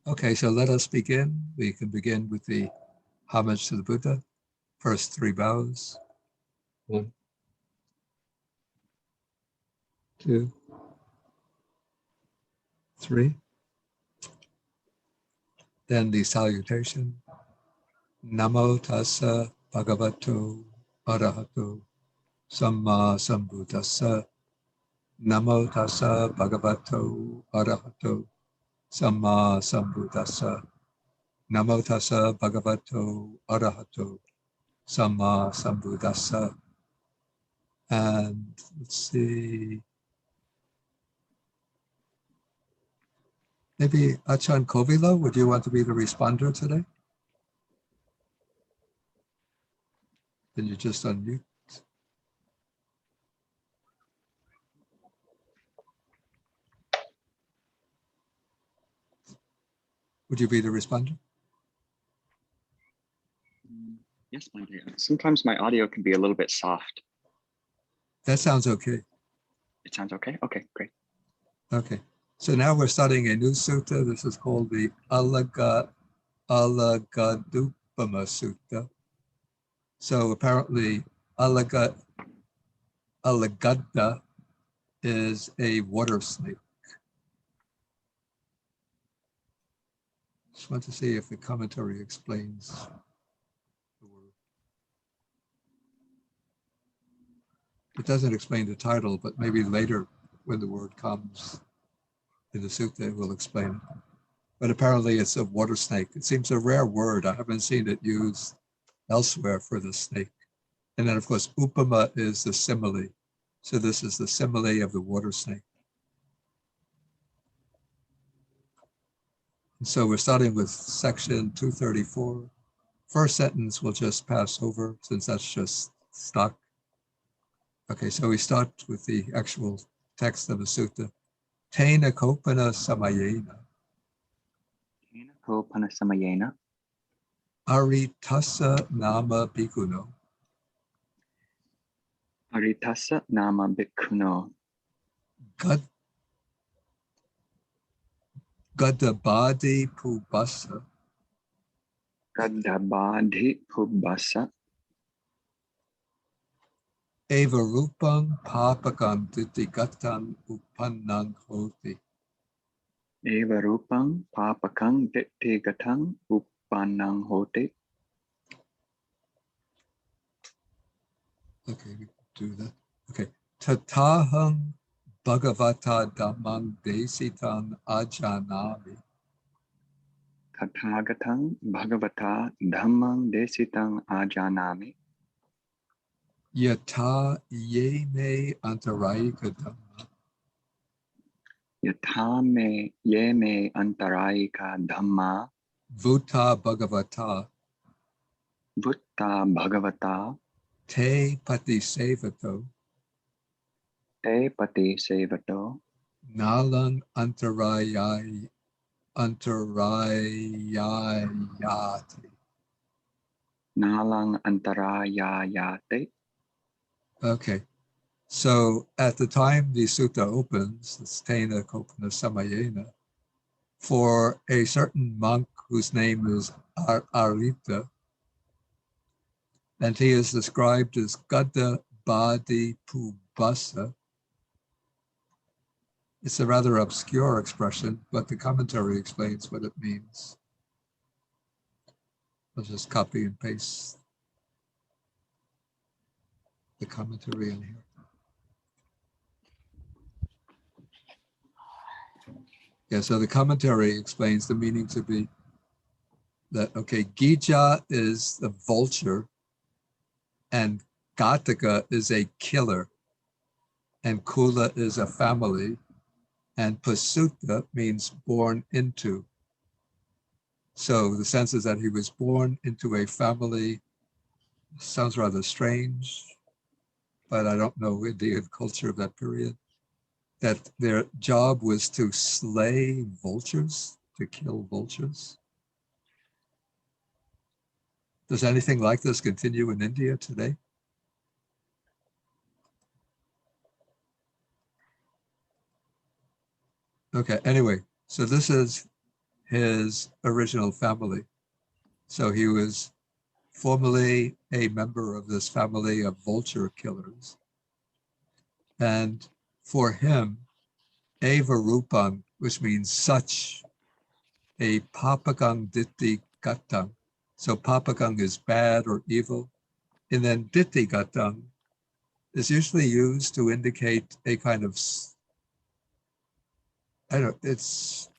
Okay, so let us begin. We can begin with the homage to the Buddha. First three bows. 1, 2, 3. Then the salutation. Namo tassa bhagavato arahato samma sambuddhassa. Namo tassa bhagavato arahato samma sambuddhassa. Namo tassa bhagavato arahato samma sambuddhassa. And let's see, maybe Achan Kovila, would you want to be the responder today? Then you just unmute. Would you be the responder? Yes, Monday. Sometimes my audio can be a little bit soft. That sounds okay. It sounds okay? Okay, great. Okay. So now we're studying a new sutta. This is called the Alagadupama Sutta. So apparently Alagadda is a water snake. Just want to see if the commentary explains the word. It doesn't explain the title, but maybe later when the word comes in the sutta, it will explain it. But apparently it's a water snake. It seems a rare word. I haven't seen it used elsewhere for the snake. And then of course, upama is the simile. So this is the simile of the water snake. And so we're starting with section 234. First sentence we'll just pass over since that's just stock. Okay, so we start with the actual text of the sutta. Tena kopana samayena. Kopanasamayena, Aritasa nama bhikkuno. Aritasa nama bhikkhuno, Gadabadi pubasa. Gadabadhi pubbasa, Eva rupang papakam ditigatam upannang hoti. Eva rupang papakang dittigatang uppannang hoti. Okay, we do that. Okay. Tatahang bhagavata dhammang desitam ajanami. Tathagatam bhagavata dhammang desitang ajanami. Yata ye me antarayika dhamma. Yatha me ye me antarayika dhamma Vuta bhagavata vutta bhagavata te pati sevato. te pati sevato Nalang antarayayati. nalang antarayayate. Okay. So at the time the sutta opens, it's Tena Kopana Samayena, for a certain monk whose name is Arita, and he is described as Gada Badi Pubasa. It's a rather obscure expression, but the commentary explains what it means. I'll just copy and paste the commentary in here. Yeah, so the commentary explains the meaning to be that, okay, Gija is the vulture, and Gataka is a killer, and Kula is a family, and Pasuta means born into. So the sense is that he was born into a family. Sounds rather strange, but I don't know Indian culture of that period, that their job was to slay vultures, to kill vultures. Does anything like this continue in India today? Okay, anyway, so this is his original family. So he was formerly a member of this family of vulture killers. And for him, Eva Rupang, which means such, a Papagang Ditti Gatang. So Papagang is bad or evil. And then Ditti Gatang is usually used to indicate a kind of, I don't know, it's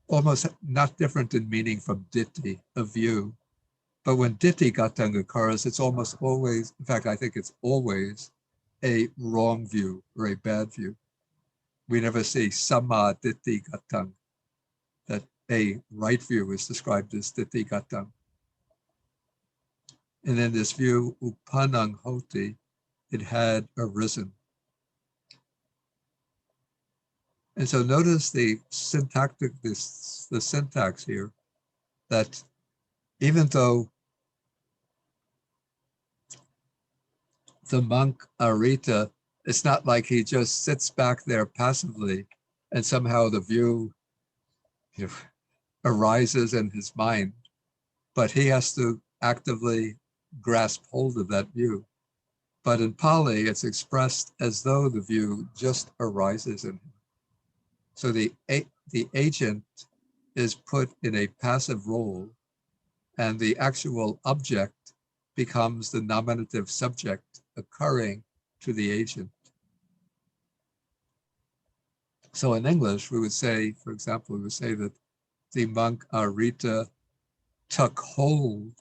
almost not different in meaning from Ditti, a view. But when Ditti Gatang occurs, it's almost always, in fact, I think it's always a wrong view or a bad view. We never see Sama Ditti Gatang, that a right view is described as Ditti Gatang. And in this view, Upanang Hoti, it had arisen. And so notice the syntactic, the syntax here, that even though the monk Arita, it's not like he just sits back there passively and somehow the view, you know, arises in his mind, but he has to actively grasp hold of that view. But in Pali, it's expressed as though the view just arises in him. So the agent is put in a passive role, and the actual object becomes the nominative subject occurring to the agent. So in English, we would say, for example, we would say that the monk Arita took hold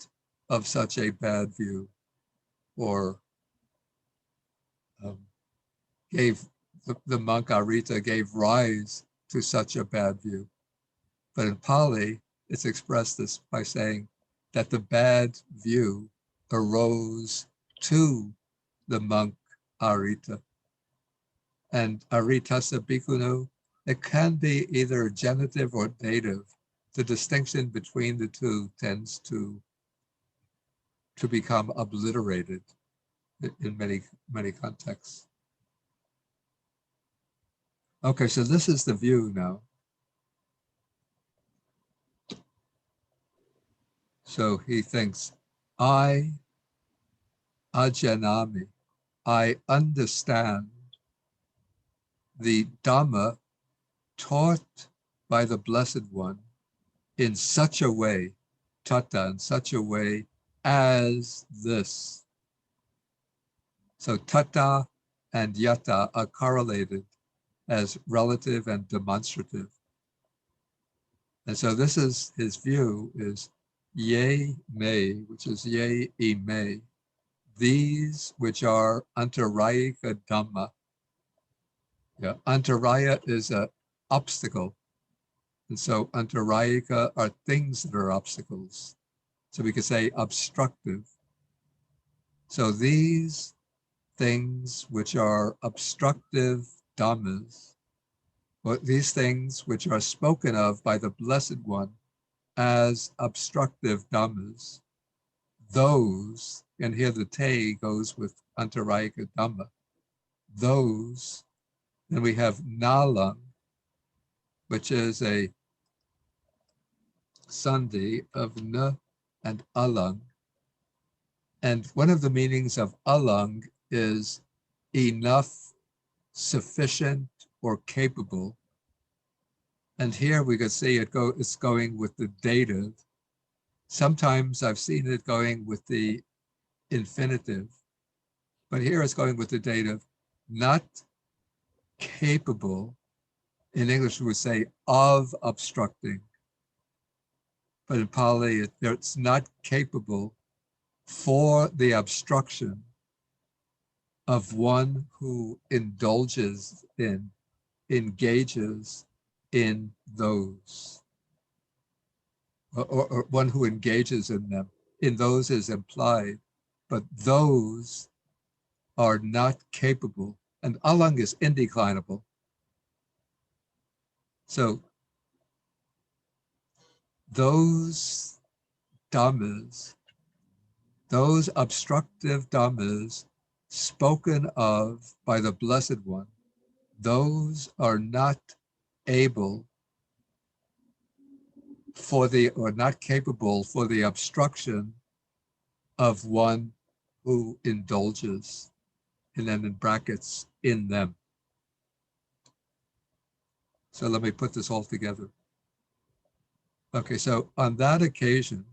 of such a bad view, or gave the monk Arita gave rise to such a bad view. But in Pali, it's expressed this by saying that the bad view arose to the monk Arita. And Aritasa Bhikkhunu, it can be either genitive or dative. The distinction between the two tends to become obliterated in many contexts. Okay, so this is the view now. So he thinks, I, Ajanami, I understand the Dhamma taught by the Blessed One in such a way, tata, in such a way as this. So tata and yata are correlated as relative and demonstrative. And so this is his view is ye me, which is ye e me, these which are antarayika dhamma. Yeah, antaraya is an obstacle. And so antarayika are things that are obstacles. So we could say obstructive. So these things which are obstructive dhammas, or these things which are spoken of by the Blessed One as obstructive dhammas, those, and here the te goes with antarayika dhamma, those, then we have nalang, which is a sandhi of na and alang. And one of the meanings of alang is enough, sufficient, or capable. And here we could see it's going with the dative. Sometimes I've seen it going with the infinitive, but here it's going with the dative, not capable. In English, we would say of obstructing. But in Pali, it's not capable for the obstruction of one who indulges in, engages in those, or one who engages in them. In those is implied, but those are not capable. And alang is indeclinable. So those dhammas, those obstructive dhammas spoken of by the Blessed One, those are not able for the, or not capable for the obstruction of one who indulges, and then in brackets, in them. So let me put this all together. Okay, so on that occasion,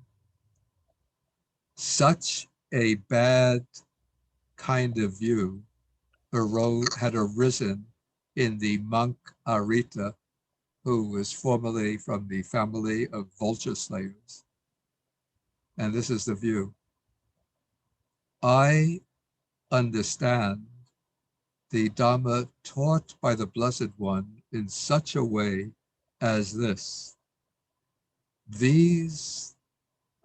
such a bad kind of view had arisen in the monk Arita, who was formerly from the family of vulture slayers. And this is the view. I understand the Dhamma taught by the Blessed One in such a way as this. These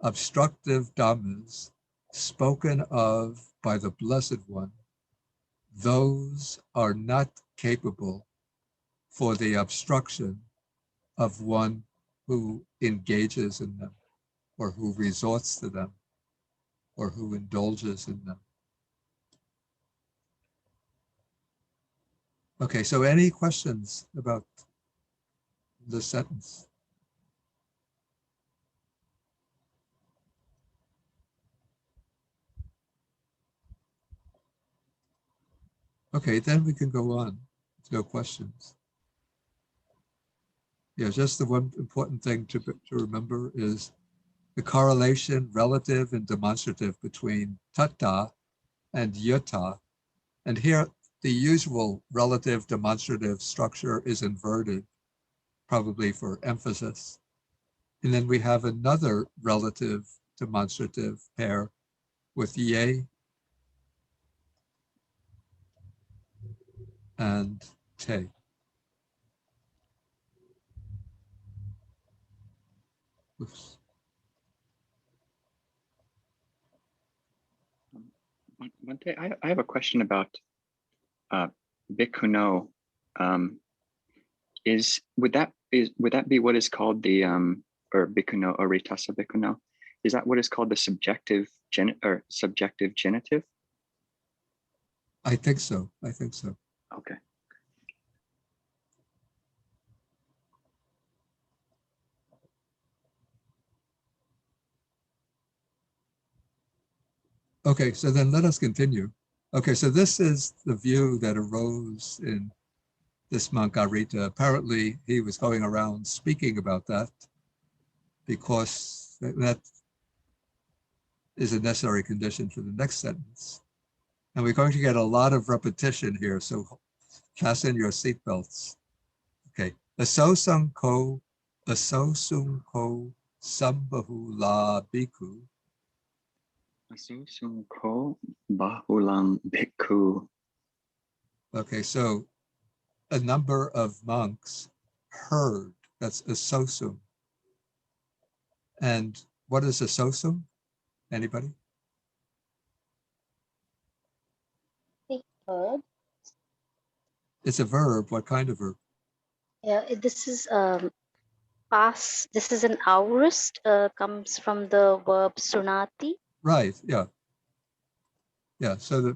obstructive Dhammas spoken of by the Blessed One, those are not capable for the obstruction of one who engages in them, or who resorts to them, or who indulges in them. Okay, so any questions about this sentence? Okay, then we can go on. No questions. Yeah, just the one important thing to remember is the correlation, relative and demonstrative, between tata and yata. And here, the usual relative demonstrative structure is inverted, probably for emphasis. And then we have another relative demonstrative pair with ye and te. Oops. One thing, I have a question about bhikkhuno. Would that be what is called the or bhikkhuno or ritasa bhikkhuno? Is that what is called the subjective genitive? I think so. I think so. Okay. Okay, so then let us continue. Okay, so this is the view that arose in this monk Arita. Apparently, he was going around speaking about that because that is a necessary condition for the next sentence. And we're going to get a lot of repetition here, so fasten your seatbelts. Okay, asosung ko sambahu la bhikkhu. Asosung ko bahulam bhikkhu. Okay, so a number of monks heard, that's asosum. And what is asosum? Anybody? Heard. It's a verb. What kind of verb? Yeah, this is past. This is an aorist. Comes from the verb sunati. Right. Yeah. Yeah. So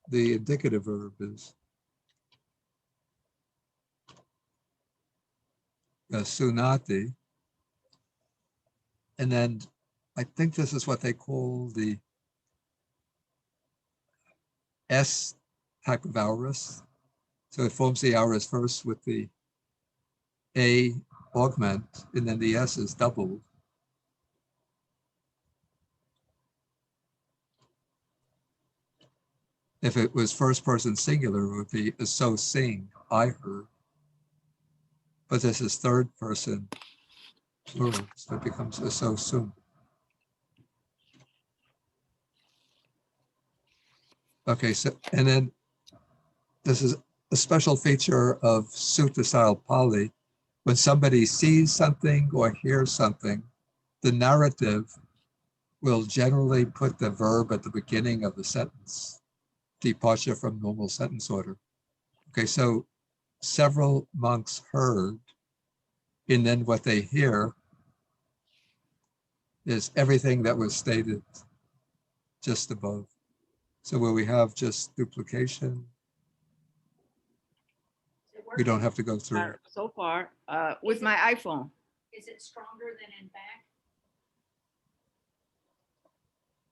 the indicative verb is sunati, and then I think this is what they call the S type of aorist. So it forms the aorist first with the A augment, and then the S is doubled. If it was first person singular, it would be so sing, I heard. But this is third person plural, so it becomes so soon. Okay, so, and then this is a special feature of Sutta style Pali. When somebody sees something or hears something, the narrative will generally put the verb at the beginning of the sentence, departure from normal sentence order. Okay, so several monks heard, and then what they hear is everything that was stated just above. So where we have just duplication, we don't have to go through. So far with my iPhone. Is it stronger than in back?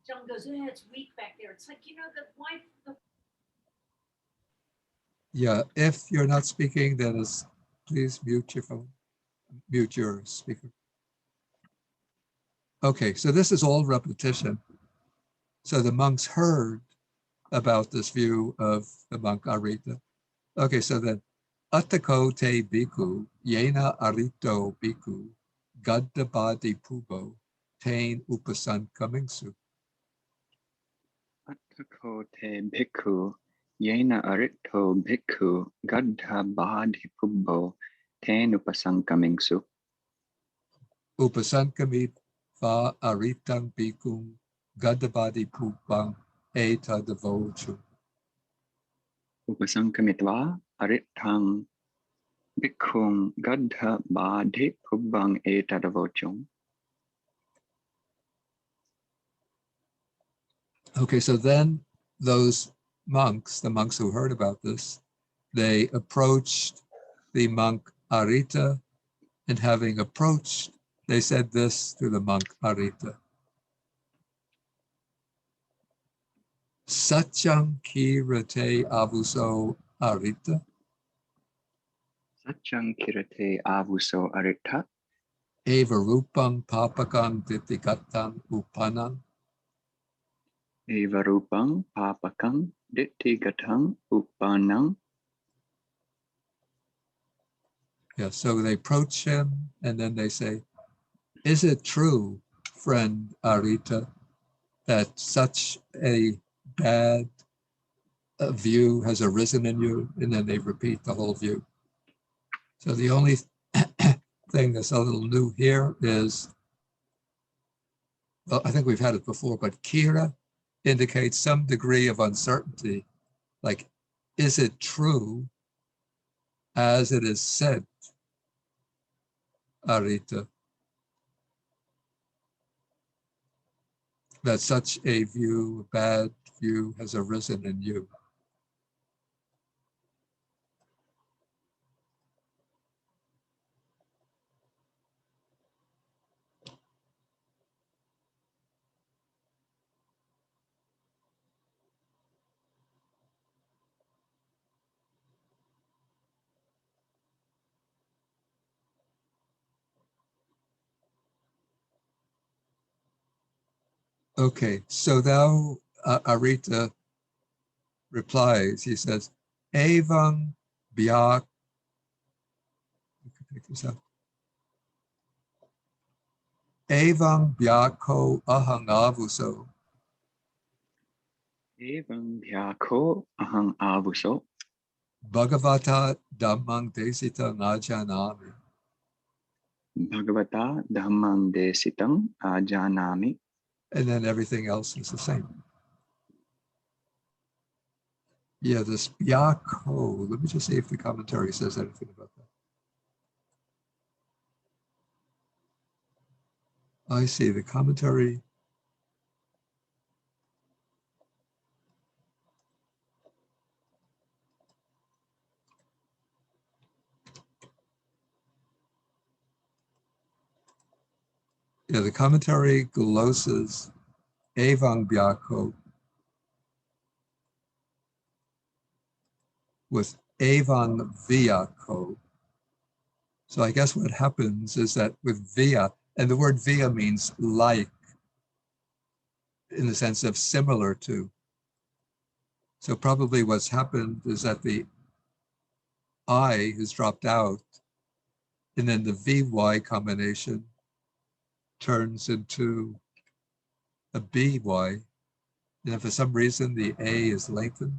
John goes, it's weak back there. It's like, the wife. Yeah, if you're not speaking, then please mute your phone, mute your speaker. Okay, so this is all repetition. So the monks heard about this view of the monk Arita. Okay, so then Attako te bhikkhu, yena arito bhikkhu, gaddabadi pubo, tain upasan kamingsu. Attako te bhikkhu, yena arito bhikkhu, gaddha badhi pubbo, ten upasankamingsu. Upasankamit va aritang bhikkhum, gaddabadi pubang etadavochu. Upasankamitva aritthang bhikkhung gaddha badhi pubbang etadavochum. Okay, so then those monks, the monks who heard about this, they approached the monk Arita, and having approached, they said this to the monk Arita. Satyam kirate avuso Arita, Satyam kirate avuso aritha, eva rupang papakang ditigatan upanang. eva rupang papakang dittigatang uppanang. Yeah, so they approach him and then they say, is it true, friend Arita, that such a bad view has arisen in you? And then they repeat the whole view. So the only thing that's a little new here is, well, I think we've had it before, but Kira indicates some degree of uncertainty. Like, is it true as it is said, Arita, that such a view, bad view, has arisen in you? Okay, so now Arita replies, he says, Evam byak, you can pick this up. Evam byako ahang avuso, Evam bhyakho ahang avuso, Bhagavata dhammang desita najanami. bhagavata dhammang desitang ajanami. And then everything else is the same. Yeah, this byako, let me just see if the commentary says anything about that. I see the commentary. Yeah, the commentary glosses Evang Byako with Evang Vyako. So I guess what happens is that with Vya, and the word Vya means like, in the sense of similar to. So probably what's happened is that the I has dropped out, and then the VY combination turns into a BY. And if for some reason the A is lengthened,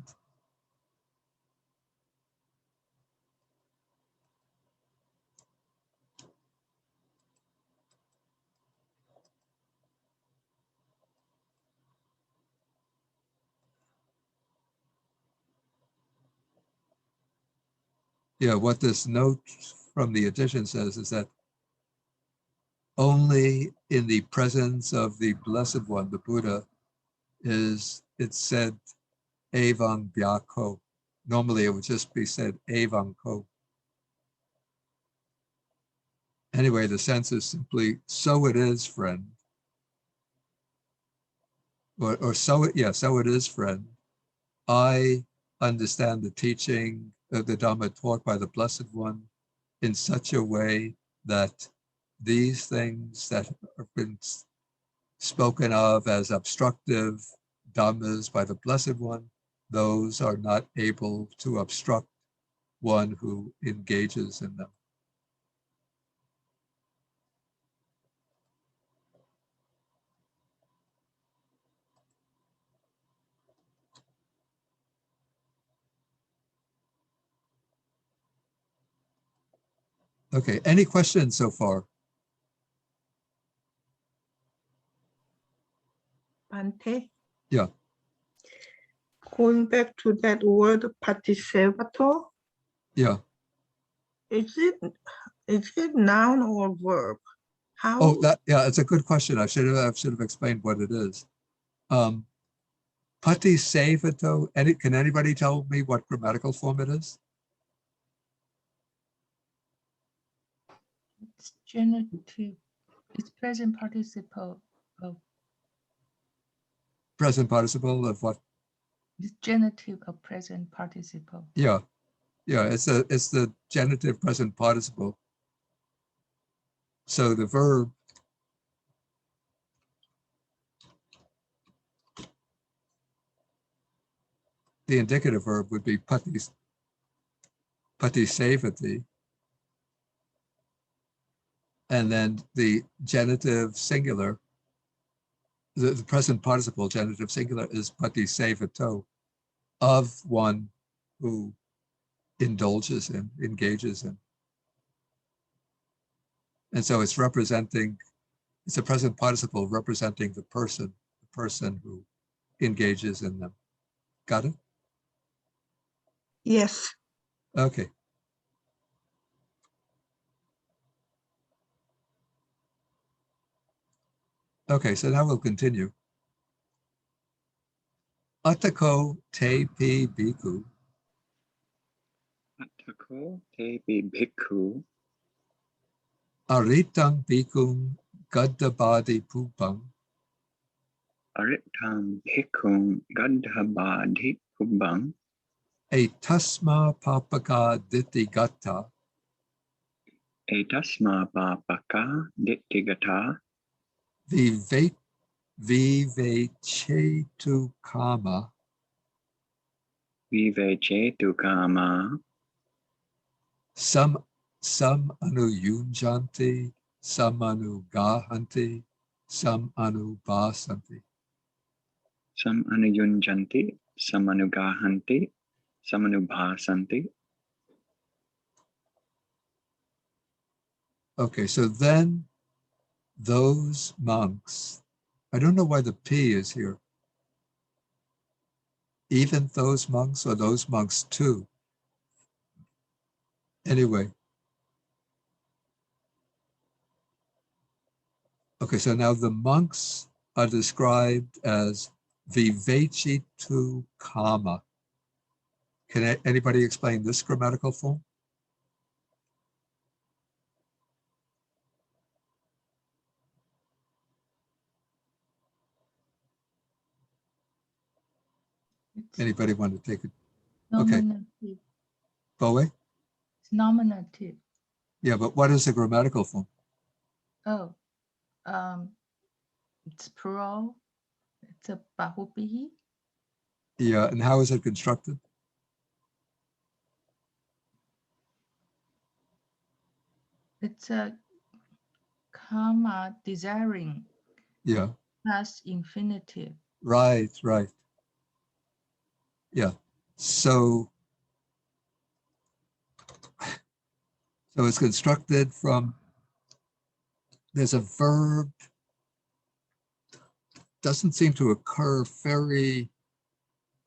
yeah, what this note from the edition says is that only in the presence of the Blessed One, the Buddha, is it said Evang Byako. Normally it would just be said Evang Ko. Anyway, the sense is simply, so it is, friend. Or so it, yeah, so it is, friend. I understand the teaching of the Dhamma taught by the Blessed One in such a way that these things that have been spoken of as obstructive Dhammas by the Blessed One, those are not able to obstruct one who engages in them. Okay, any questions so far? Bante, Yeah, going back to that word participator, yeah. is it noun or verb? How? Oh, that, yeah, it's a good question. I should have explained what it is. Pati Sevato, can anybody tell me what grammatical form it is? It's genitive. It's present participle of. Present participle of what? It's genitive of present participle. Yeah, yeah, it's the genitive present participle. So the verb the indicative verb would be pati sevati. And then the genitive singular, the present participle genitive singular is pati sevato, of one who indulges in, engages in. And so it's representing, it's a present participle representing the person who engages in them. Got it? Yes. Okay. Okay, so now we'll continue. Atako te pi bhikkhu, Attako te bhikkhu aritang bhikkhum gaddabadi pupang, aritam bhikkhum gadhabadhi pubbang etasma papaka ditthigata, etasma papaka ditthigata vivechetu kama, vivechetu kama some anuyunjanti, some anugahanti, some anubasanti. sam anuyunjanti samanugahanti samanubhasanti. Okay, so then those monks, I don't know why the P is here. Even those monks or those monks too. Anyway. Okay, so now the monks are described as vivechitu kama. Can anybody explain this grammatical form? It's Anybody want to take it? Okay. nominative. Boe? It's nominative. Yeah, but what is the grammatical form? Oh, it's plural. It's a bahubihi. Yeah, and how is it constructed? It's a karma desiring Yeah, past infinitive. right. Yeah, so it's constructed from, there's a verb, doesn't seem to occur very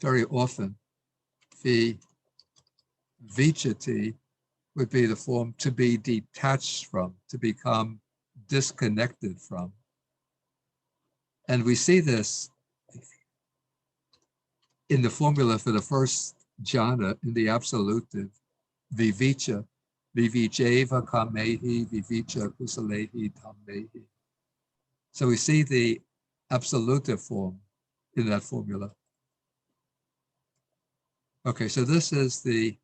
often. The vichati would be the form to be detached from, to become disconnected from. And we see this in the formula for the first jhana in the absolutive, vivicha, Vivijeva kamehi, vivicha kusalehi tammehi. So we see the absolutive form in that formula. Okay, so this is the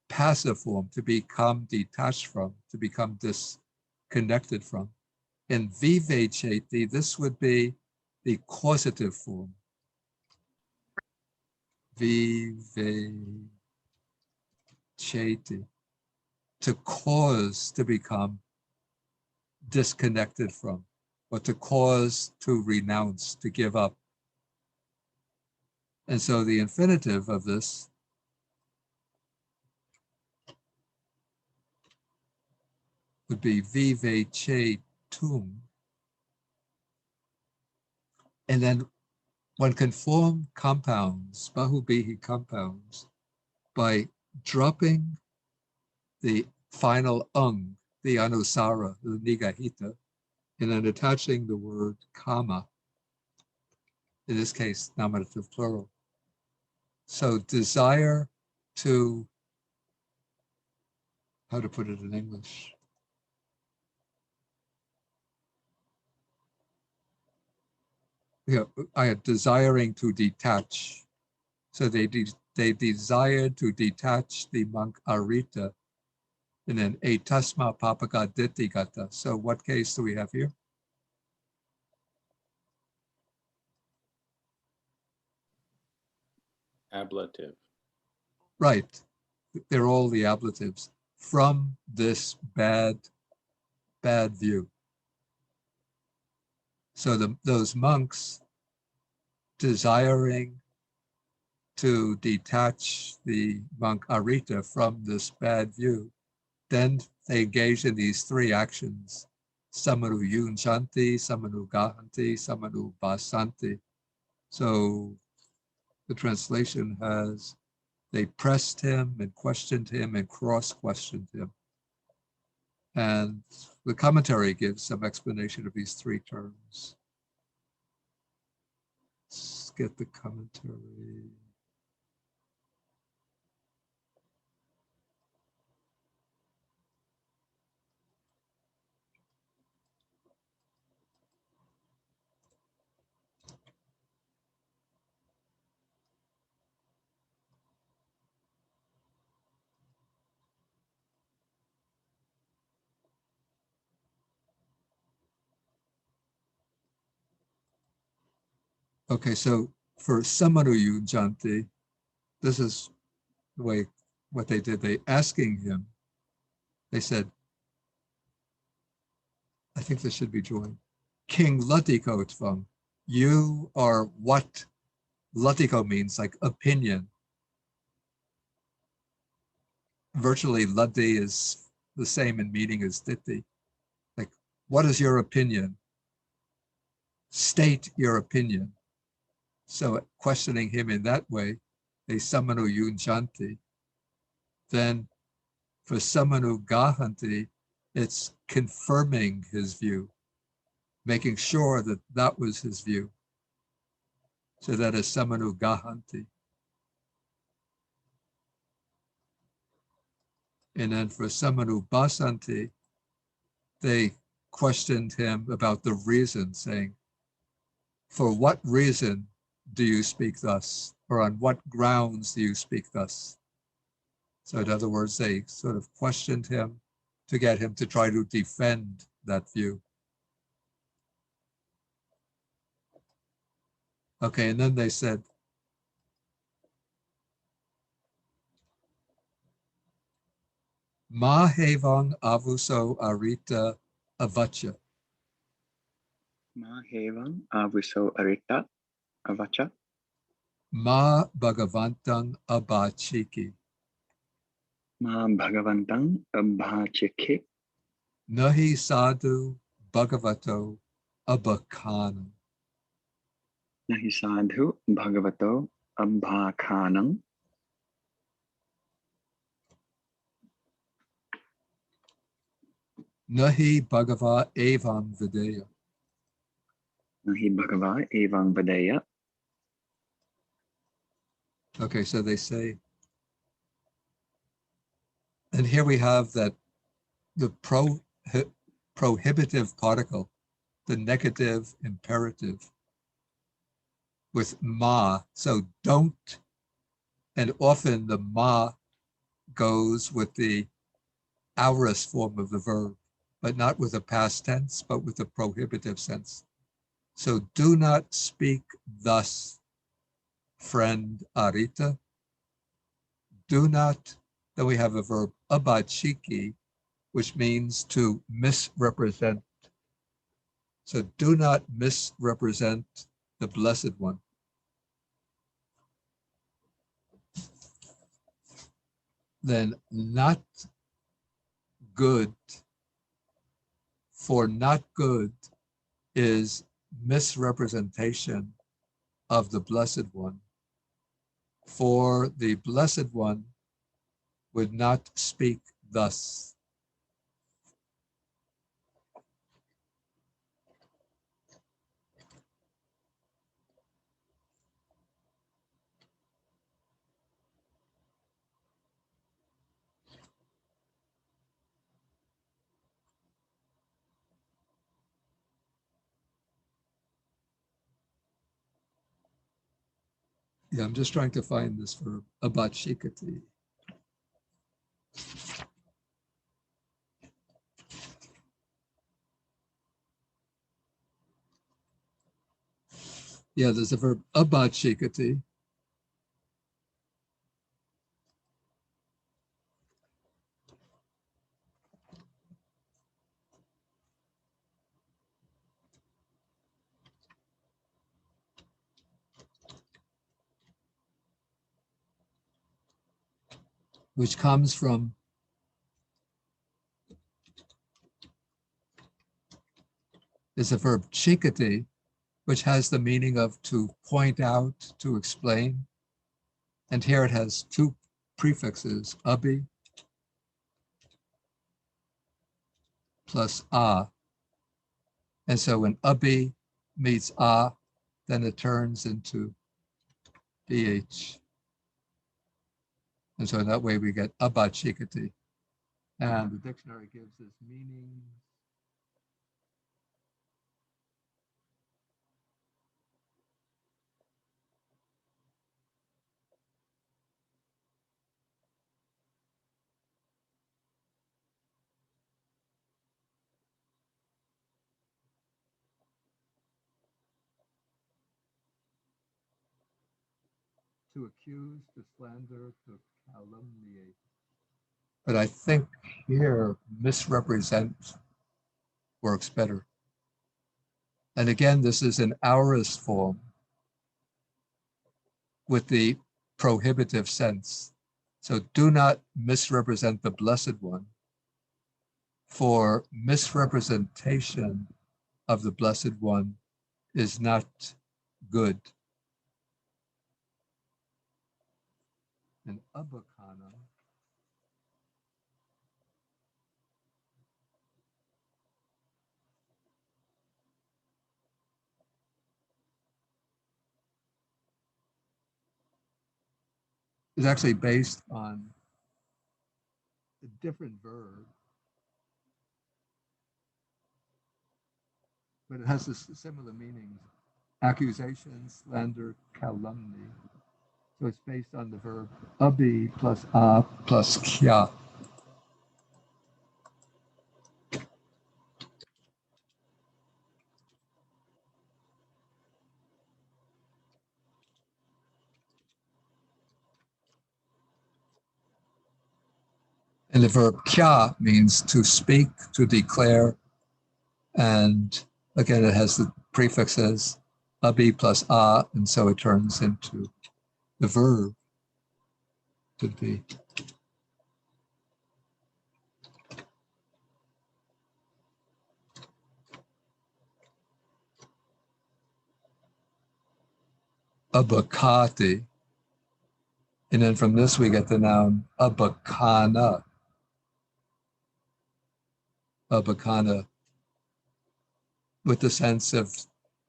passive form, to become detached from, to become disconnected from. In vivecheti, this would be the causative form. Vivecheti, to cause to become disconnected from, or to cause to renounce, to give up. And so the infinitive of this would be vivechetum. And then one can form compounds, bahubihi compounds, by dropping the final ung, the anusara, the nigahita, and then attaching the word kama, in this case, nominative plural. So desire to, how to put it in English? Yeah, I am desiring to detach. So they desired to detach the monk Arita, and then etasma papaka ditigata. So what case do we have here? Ablative. Right. They're all the ablatives. From this bad view. So those monks desiring to detach the monk Arita from this bad view, then they engage in these three actions: samanu yunchanti, samanu gahanti, samanu basanti. So the translation has, they pressed him and questioned him and cross-questioned him. And the commentary gives some explanation of these three terms. Let's get the commentary. Okay, so for samanu yujanti, this is the way what they did. They asking him, they said, I think this should be joined. King Latiko Tvang, you are what? Latiko means like opinion. Virtually Ladi is the same in meaning as Diti. Like, what is your opinion? State your opinion. So questioning him in that way, they samanu yunjanti. Then for samanu gahanti, it's confirming his view, making sure that that was his view. So that is samanu gahanti. And then for samanu basanti, they questioned him about the reason, saying, for what reason do you speak thus? Or on what grounds do you speak thus? So in other words, they sort of questioned him to get him to try to defend that view. Okay, and then they said, Ma hevang avuso arita avacha. Ma hevam avuso arita avacha. Ma bhagavantang abachiki. Ma bhagavantang abhachikhe. Nahi sadhu bhagavato abhakana. Nahi sadhu bhagavato abhakhanam. Nahi bhagava evam videya. Nahi bhagava evam vadeya. Okay, so they say, And here we have that the prohibitive particle, the negative imperative with ma, so don't, and often the ma goes with the aorist form of the verb, but not with a past tense, but with a prohibitive sense. So do not speak thus, friend Arita. Do not, then we have a verb abachiki, which means to misrepresent. So do not misrepresent the Blessed One. Then not good, for not good is misrepresentation of the Blessed One. For the Blessed One would not speak thus. Yeah, I'm just trying to find this verb, abachikati. Yeah, there's a verb abachikati. Which comes from is a verb chikati, which has the meaning of to point out, to explain. And here it has two prefixes, abi plus a. And so when abi meets a, then it turns into bh. And so in that way we get abachikati. And the dictionary gives this meaning. To accuse, to slander, to calumniate. But I think here misrepresent works better. And again, this is an aorist form with the prohibitive sense. So do not misrepresent the Blessed One, for misrepresentation of the Blessed One is not good. And abakana is actually based on a different verb, but it has this similar meanings: accusation, slander, calumny. So it's based on the verb abi plus a plus kya. And the verb kya means to speak, to declare. And again, it has the prefixes abi plus a, and so it turns into the verb to be. Abakati. And then from this we get the noun abakana. Abakana, with the sense of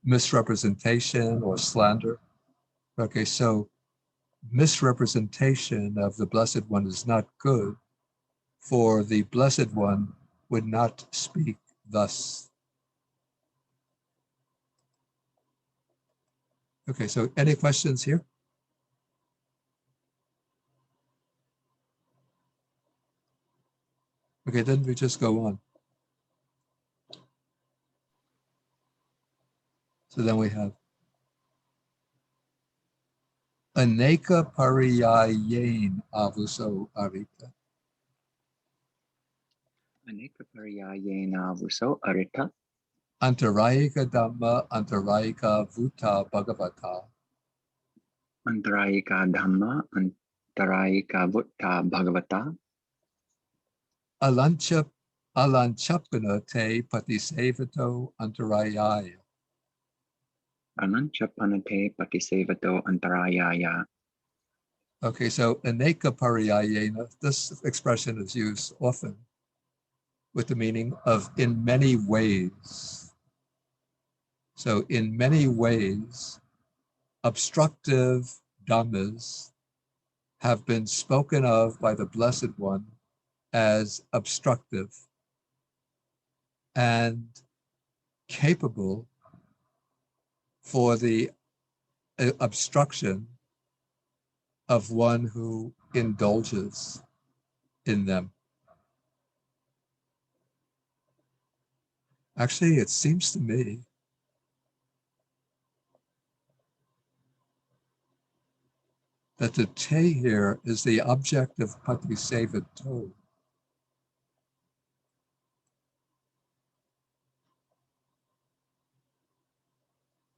misrepresentation or slander. Okay, so misrepresentation of the Blessed One is not good. for the Blessed One would not speak thus. Okay, so any questions here? Okay, then we just go on. So then we have Aneka Pariyayen Avuso Arita. Aneka pariyayena vuso arita. Antarayika Dhamma Antarayika Vuta Bhagavata. Antarayika dhamma antarayika vutta bhagavata. Alanchapana te patisevato antarayaya. Ananchapanate patisevato antarayaya. Okay, so aneka pariyayena, this expression is used often with the meaning of in many ways. So in many ways, obstructive dhammas have been spoken of by the Blessed One as obstructive and capable for the obstruction of one who indulges in them. Actually, it seems to me that the te here is the object of patisevato.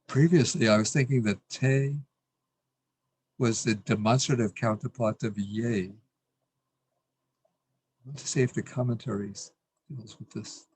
Previously, I was thinking that te was the demonstrative counterpart of ye. I want to see if the commentaries deals with this.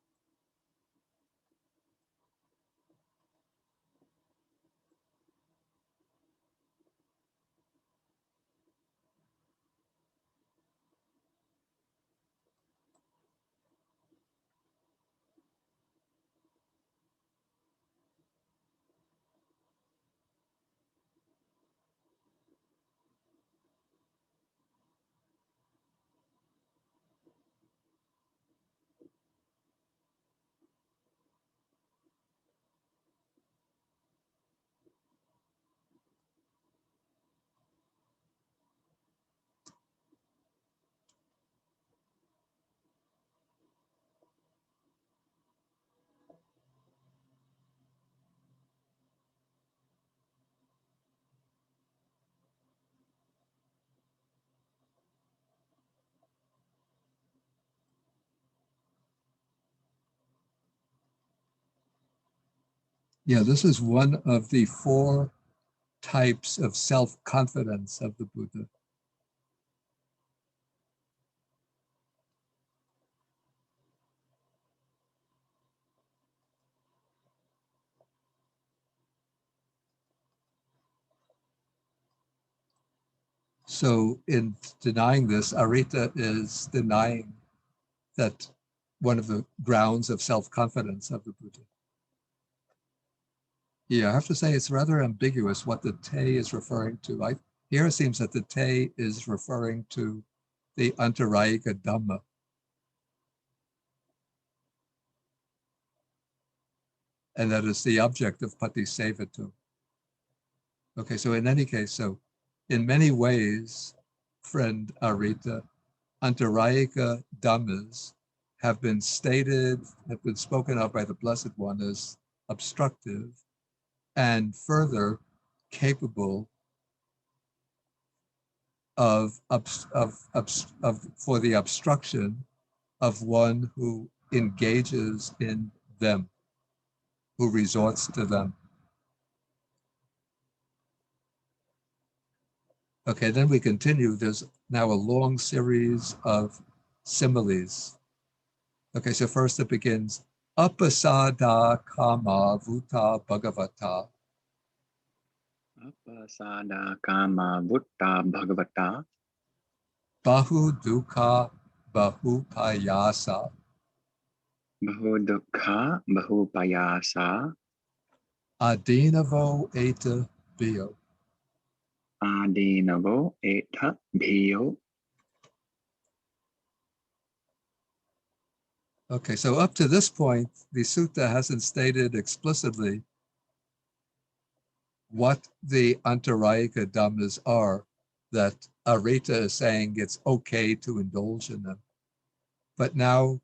Yeah, this is one of the 4 types of self-confidence of the Buddha. So in denying this, Arita is denying that one of the grounds of self-confidence of the Buddha. Yeah, I have to say it's rather ambiguous what the te is referring to. Here it seems that the te is referring to the Antarayika Dhamma. And that is the object of patisevato. Okay, so in any case, so in many ways, friend Arita, Antarayika Dhammas have been spoken of by the Blessed One as obstructive and further capable of for the obstruction of one who engages in them, who resorts to them. Okay, then we continue. There's now a long series of similes. Okay, so first it begins, apasada kama vuta bhagavata. Apasada kama vutta bhagavata. Bahu dukkha bahu payasa. Bahu dukkha bahu payasa. Adinavo eta bio. Adinavo etha bhiyo. Okay, so up to this point, the sutta hasn't stated explicitly what the Antarayika Dhammas are that Arita is saying it's okay to indulge in them. But now,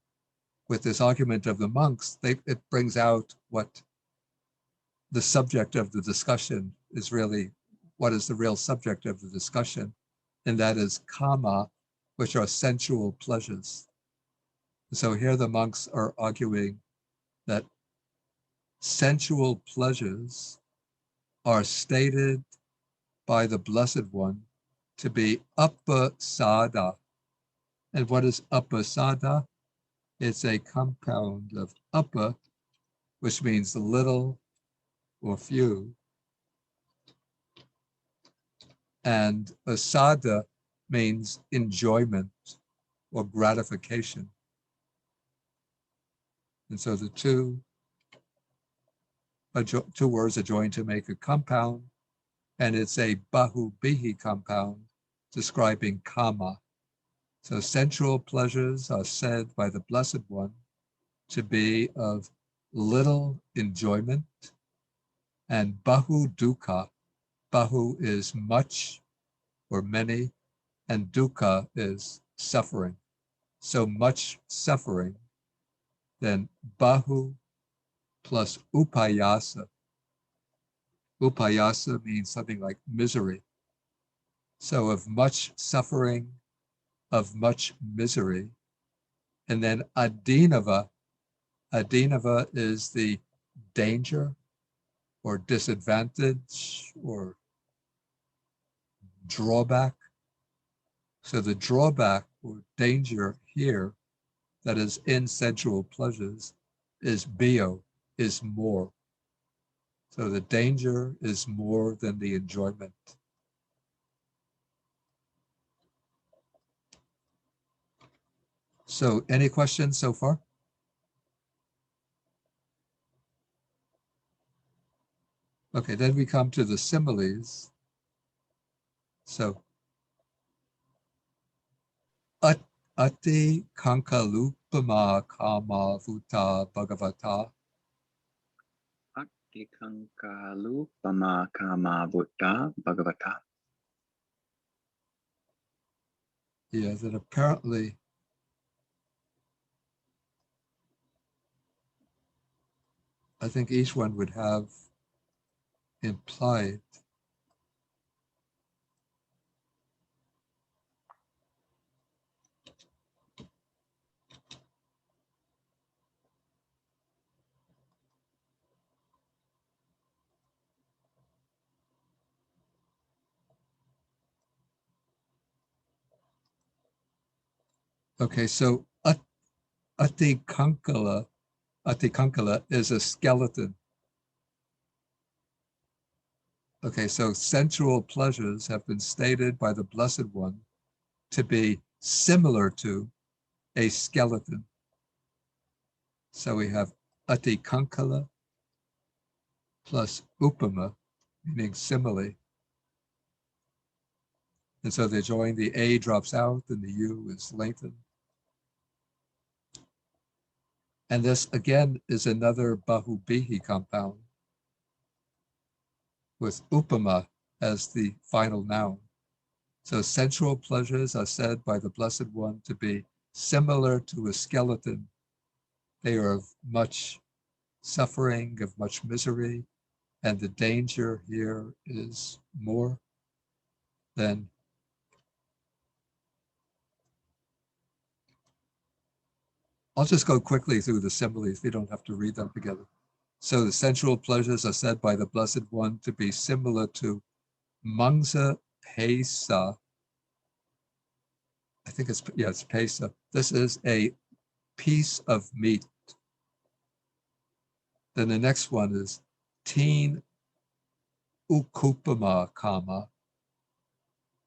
with this argument of the monks, it brings out what the subject of the discussion is really, what is the real subject of the discussion, and that is kama, which are sensual pleasures. So here the monks are arguing that sensual pleasures are stated by the Blessed One to be upasada. And what is upasada? It's a compound of uppa, which means little or few, and asada means enjoyment or gratification. And so the two words are joined to make a compound, and it's a bahubihi compound describing kama. So sensual pleasures are said by the Blessed One to be of little enjoyment, and bahu dukkha. Bahu is much or many, and dukkha is suffering. So much suffering, then bahu plus upayasa. Upayasa means something like misery. So of much suffering, of much misery. And then adinava. Adinava is the danger or disadvantage or drawback. So the drawback or danger here that is in sensual pleasures is bio, is more. So the danger is more than the enjoyment. So any questions so far? Okay, then we come to the similes. So ati kankalupama kama vuta bhagavata. Aktikankalu pama kama buddha bhagavata. Yeah, that apparently I think each one would have implied. Okay, so Atikankala is a skeleton. Okay, so sensual pleasures have been stated by the Blessed One to be similar to a skeleton. So we have Atikankala plus upama, meaning simile. And so they join, the A drops out and the U is lengthened. And this again is another bahubihi compound with upama as the final noun. So sensual pleasures are said by the Blessed One to be similar to a skeleton. They are of much suffering, of much misery, and the danger here is more than. I'll just go quickly through the similes. We don't have to read them together. So the sensual pleasures are said by the Blessed One to be similar to mangsa pesa. I think it's pesa. This is a piece of meat. Then the next one is teen ukupama kama.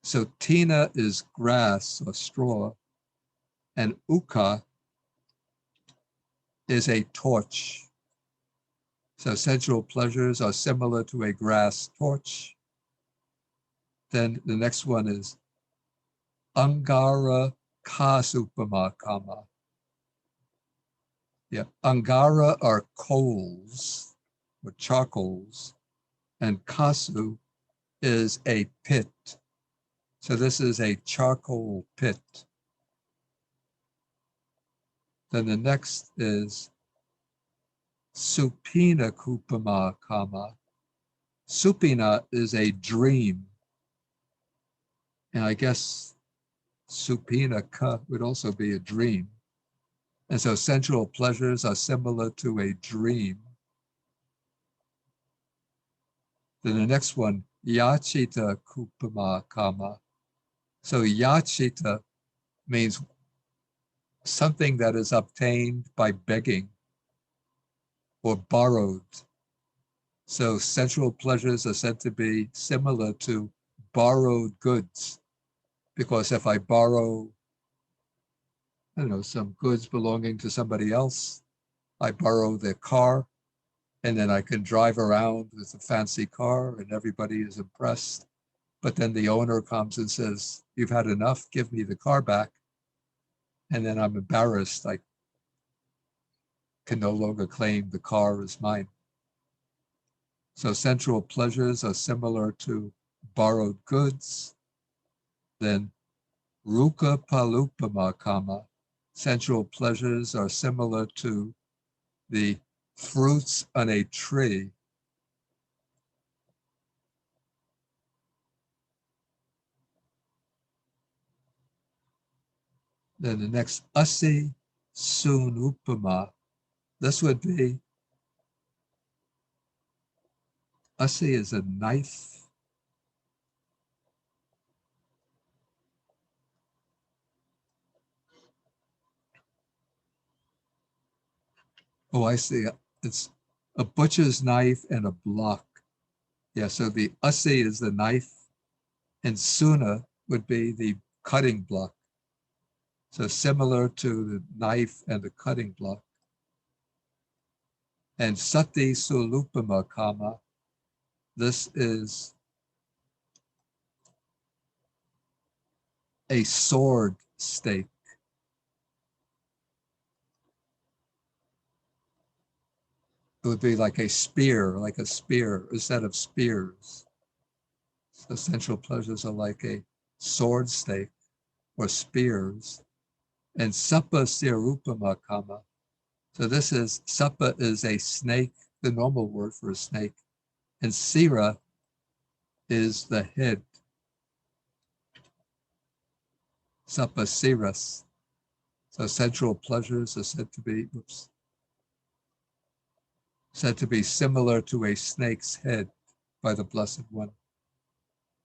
So tina is grass or straw, and uka is a torch. So sensual pleasures are similar to a grass torch. Then the next one is angara kasupama kama. Yeah, Angara are coals or charcoals, and Kasu is a pit. So this is a charcoal pit. Then the next is Supina Kupama Kama. Supina is a dream. And I guess Supina Ka would also be a dream. And so sensual pleasures are similar to a dream. Then the next one, Yachita Kupama Kama. So Yachita means something that is obtained by begging or borrowed. So sensual pleasures are said to be similar to borrowed goods, because if I borrow, I don't know, some goods belonging to somebody else, I borrow their car, and then I can drive around with a fancy car and everybody is impressed. But then the owner comes and says, "You've had enough, give me the car back." And then I'm embarrassed. I can no longer claim the car as mine. So sensual pleasures are similar to borrowed goods. Then Ruka Palupama Kama, sensual pleasures are similar to the fruits on a tree. Then the next Asi Sunupama, this would be, Asi is a knife. Oh, I see. It's a butcher's knife and a block. Yeah, so the Asi is the knife, and Suna would be the cutting block. So similar to the knife and the cutting block. And Sati Sulupama Kama, this is a sword stake. It would be like a spear, a set of spears. So sensual pleasures are like a sword stake or spears. And Sapa Sirupama Kama. So this is, Sapa is a snake, the normal word for a snake. And Sira is the head. Sapa Siras. So sensual pleasures are said to be, said to be similar to a snake's head by the Blessed One.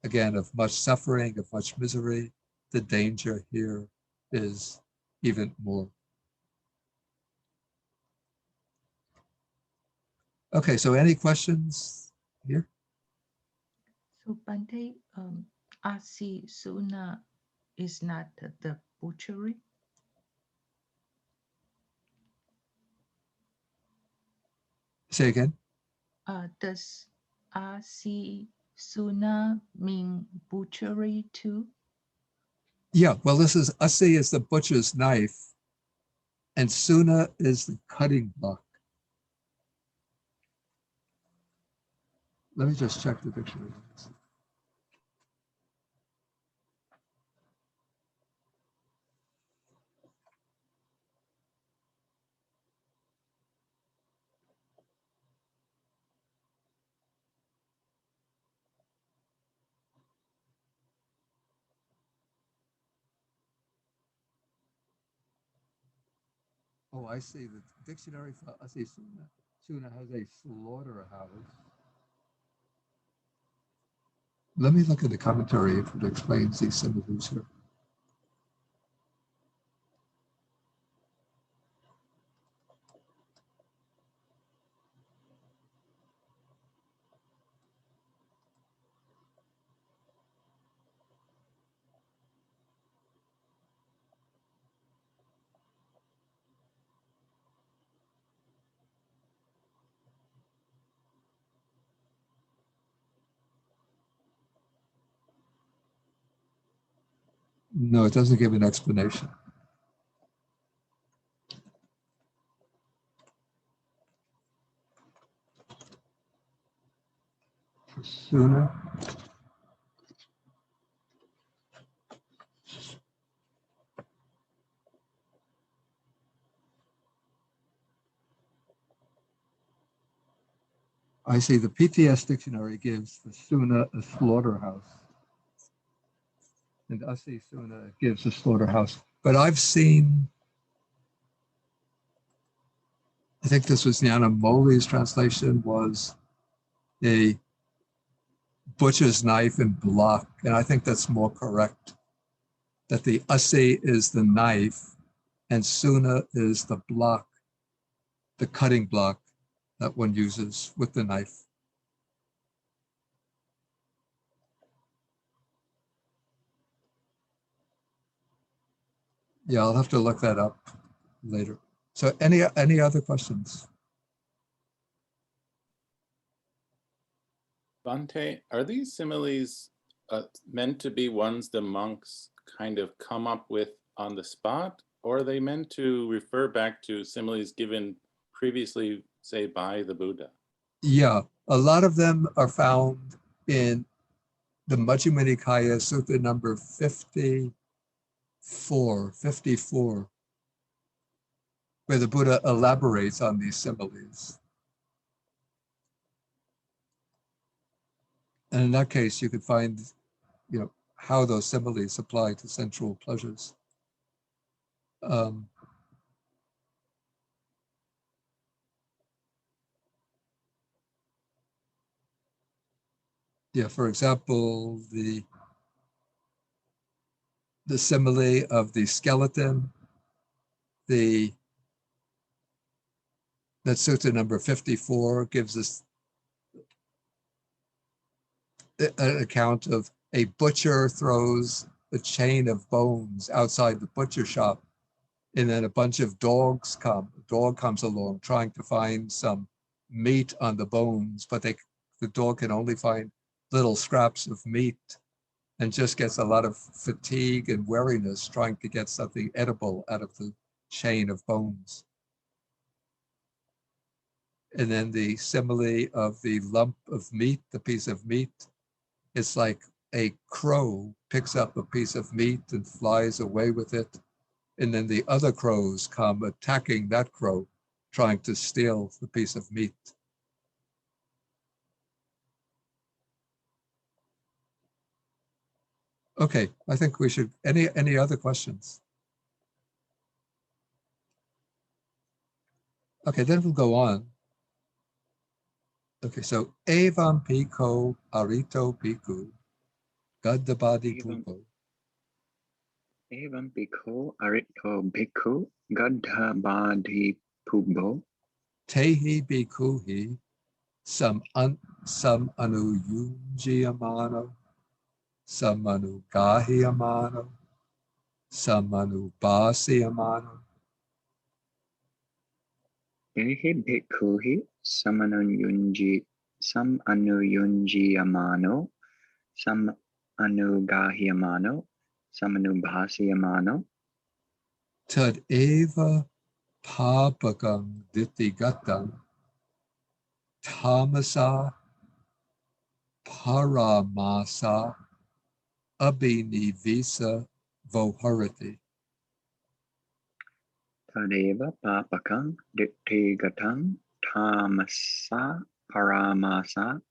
Again, of much suffering, of much misery, the danger here is even more. Okay, so any questions here? So Bante, Asi Suna is not the butchery. Say again. Does Asi Suna mean butchery too? Yeah, well, this is, Asi is the butcher's knife, and Suna is the cutting block. Let me just check the dictionary. Oh, I see. The dictionary for Asi Suna. Suna has a slaughterhouse. Let me look at the commentary if it explains these symbols here. No, it doesn't give an explanation. Suna. I see the PTS dictionary gives the Suna a slaughterhouse. And Asi Suna gives a slaughterhouse. But I've seen, I think this was Nyana Moli's translation, was a butcher's knife and block. And I think that's more correct, that the Asi is the knife and Suna is the block, the cutting block that one uses with the knife. Yeah, I'll have to look that up later. So any other questions? Bhante, are these similes meant to be ones the monks kind of come up with on the spot, or are they meant to refer back to similes given previously, say, by the Buddha? Yeah, a lot of them are found in the Majjhima Nikaya Sutta number 54, where the Buddha elaborates on these similes. And in that case, you could find, how those similes apply to sensual pleasures. Yeah, for example, the simile of the skeleton, that sutta number 54 gives us an account of a butcher throws a chain of bones outside the butcher shop, and then a bunch of dogs come. A dog comes along trying to find some meat on the bones, but the dog can only find little scraps of meat and just gets a lot of fatigue and weariness trying to get something edible out of the chain of bones. And then the simile of the lump of meat, the piece of meat, it's like a crow picks up a piece of meat and flies away with it. And then the other crows come attacking that crow, trying to steal the piece of meat. Okay, I think we should, any other questions? Okay, then we'll go on. Okay, so evam pico arito piku gaddabadi pupo. Evam bhikkhu arito bhikkhu gaddhabadi pubbo Tehi bhikkuhi sam anuyunjiyamano, sam anugahiyamano, sam anubhasiyamano. Ehi bhikkhuhi samanuyunjiyamano, samanugahyamano, samanubhasiyamano. Tad eva papakam ditigatam tamasa paramasa abhinivisa voharati. Tadeva papakam dittigatam tamasa paramasa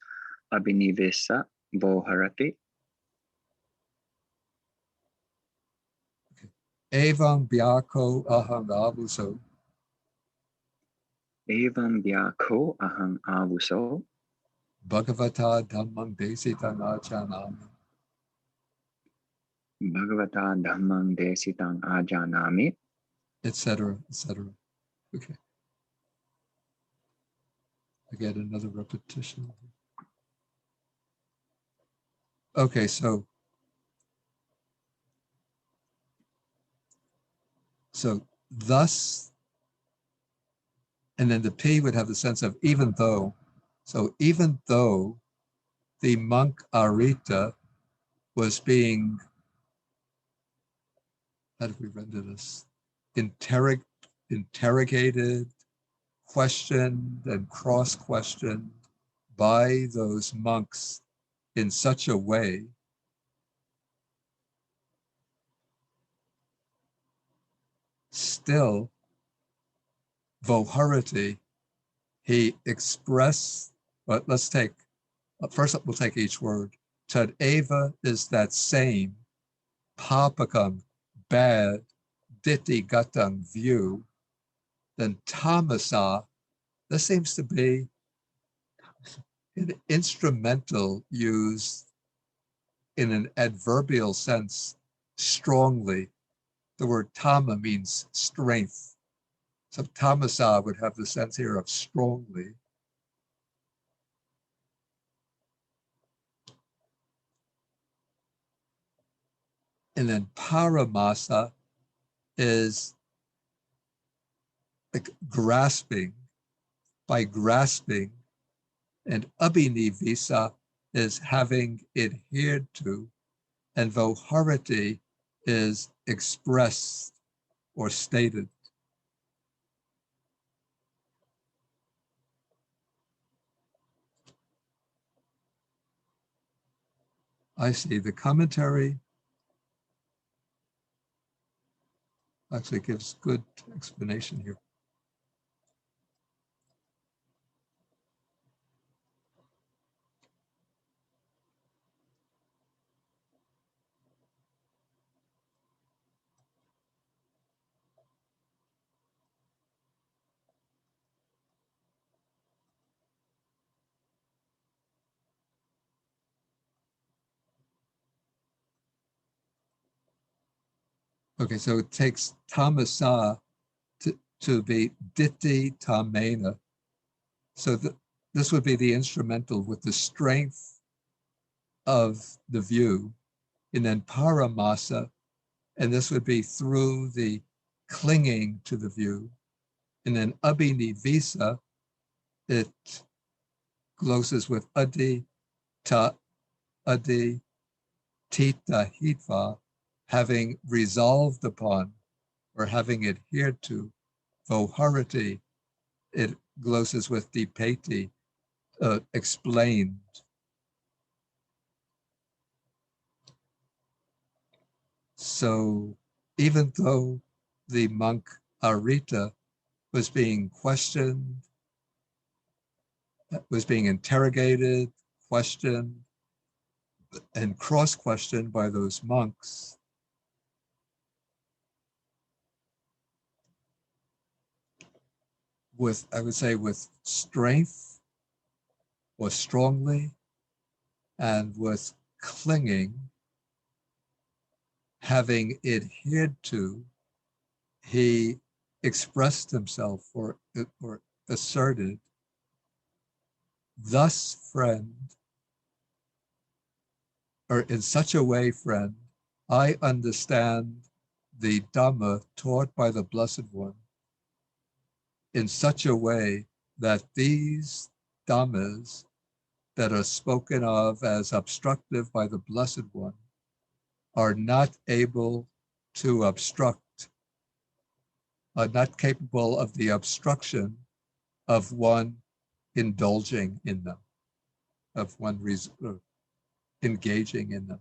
abhinivisa voharati. Evam bhyako aham avuso Evam bhyakho aham avuso bhagavata dhammam desitam ajanami. bhagavata dhammam desitang ajanami. Etc. etc. Okay. I get another repetition. Okay, so thus, and then the P would have the sense of even though. So even though the monk Arita was being, how do we render this? Interrogated, questioned, and cross-questioned by those monks in such a way still Voharati, he expressed, but let's take, first we'll take each word. Tadeva is that same, papakam, bad, ditti gatam, view. Then tamasa, this seems to be an instrumental used in an adverbial sense strongly. The word tama means strength. So tamasa would have the sense here of strongly. And then paramasa is like grasping, by grasping. And abhinivisa is having adhered to. And voharati is expressed or stated. I see. The commentary actually gives good explanation here. Okay, so it takes tamasa to be ditti tamena. So this would be the instrumental with the strength of the view, and then paramasa, and this would be through the clinging to the view, and then abhinivisa, it glosses with adi, ta, adi, tita, hitva, having resolved upon or having adhered to. Voharati, it glosses with dipeti, explained. So even though the monk Arita was being questioned, was being interrogated, questioned, and cross-questioned by those monks, with, I would say, with strength or strongly, and with clinging, having adhered to, he expressed himself or asserted, thus, friend, or in such a way, friend, I understand the Dhamma taught by the Blessed One in such a way that these Dhammas that are spoken of as obstructive by the Blessed One are not able to obstruct, are not capable of the obstruction of one indulging in them, of one engaging in them.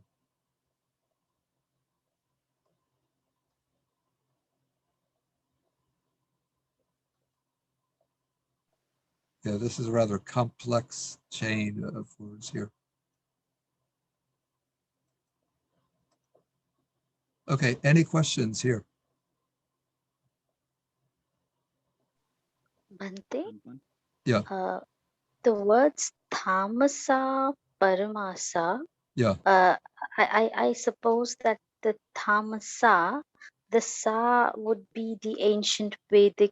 Yeah, this is a rather complex chain of words here. Okay, any questions here? Bhante, Yeah, the words tamasa, paramasa, yeah, I suppose that the tamasa, the sa would be the ancient Vedic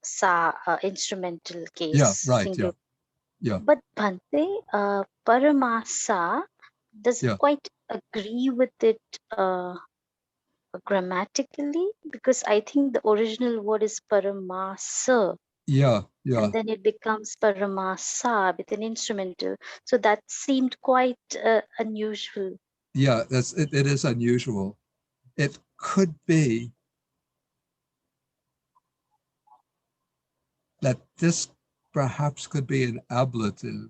sa instrumental yeah, case, right, singular. yeah, But Bhante, paramasa doesn't yeah, quite agree with it grammatically, because I think the original word is paramasa, yeah, yeah, and then it becomes paramasa with an instrumental. So that seemed quite unusual. yeah, it is unusual. It could be that this perhaps could be an ablative.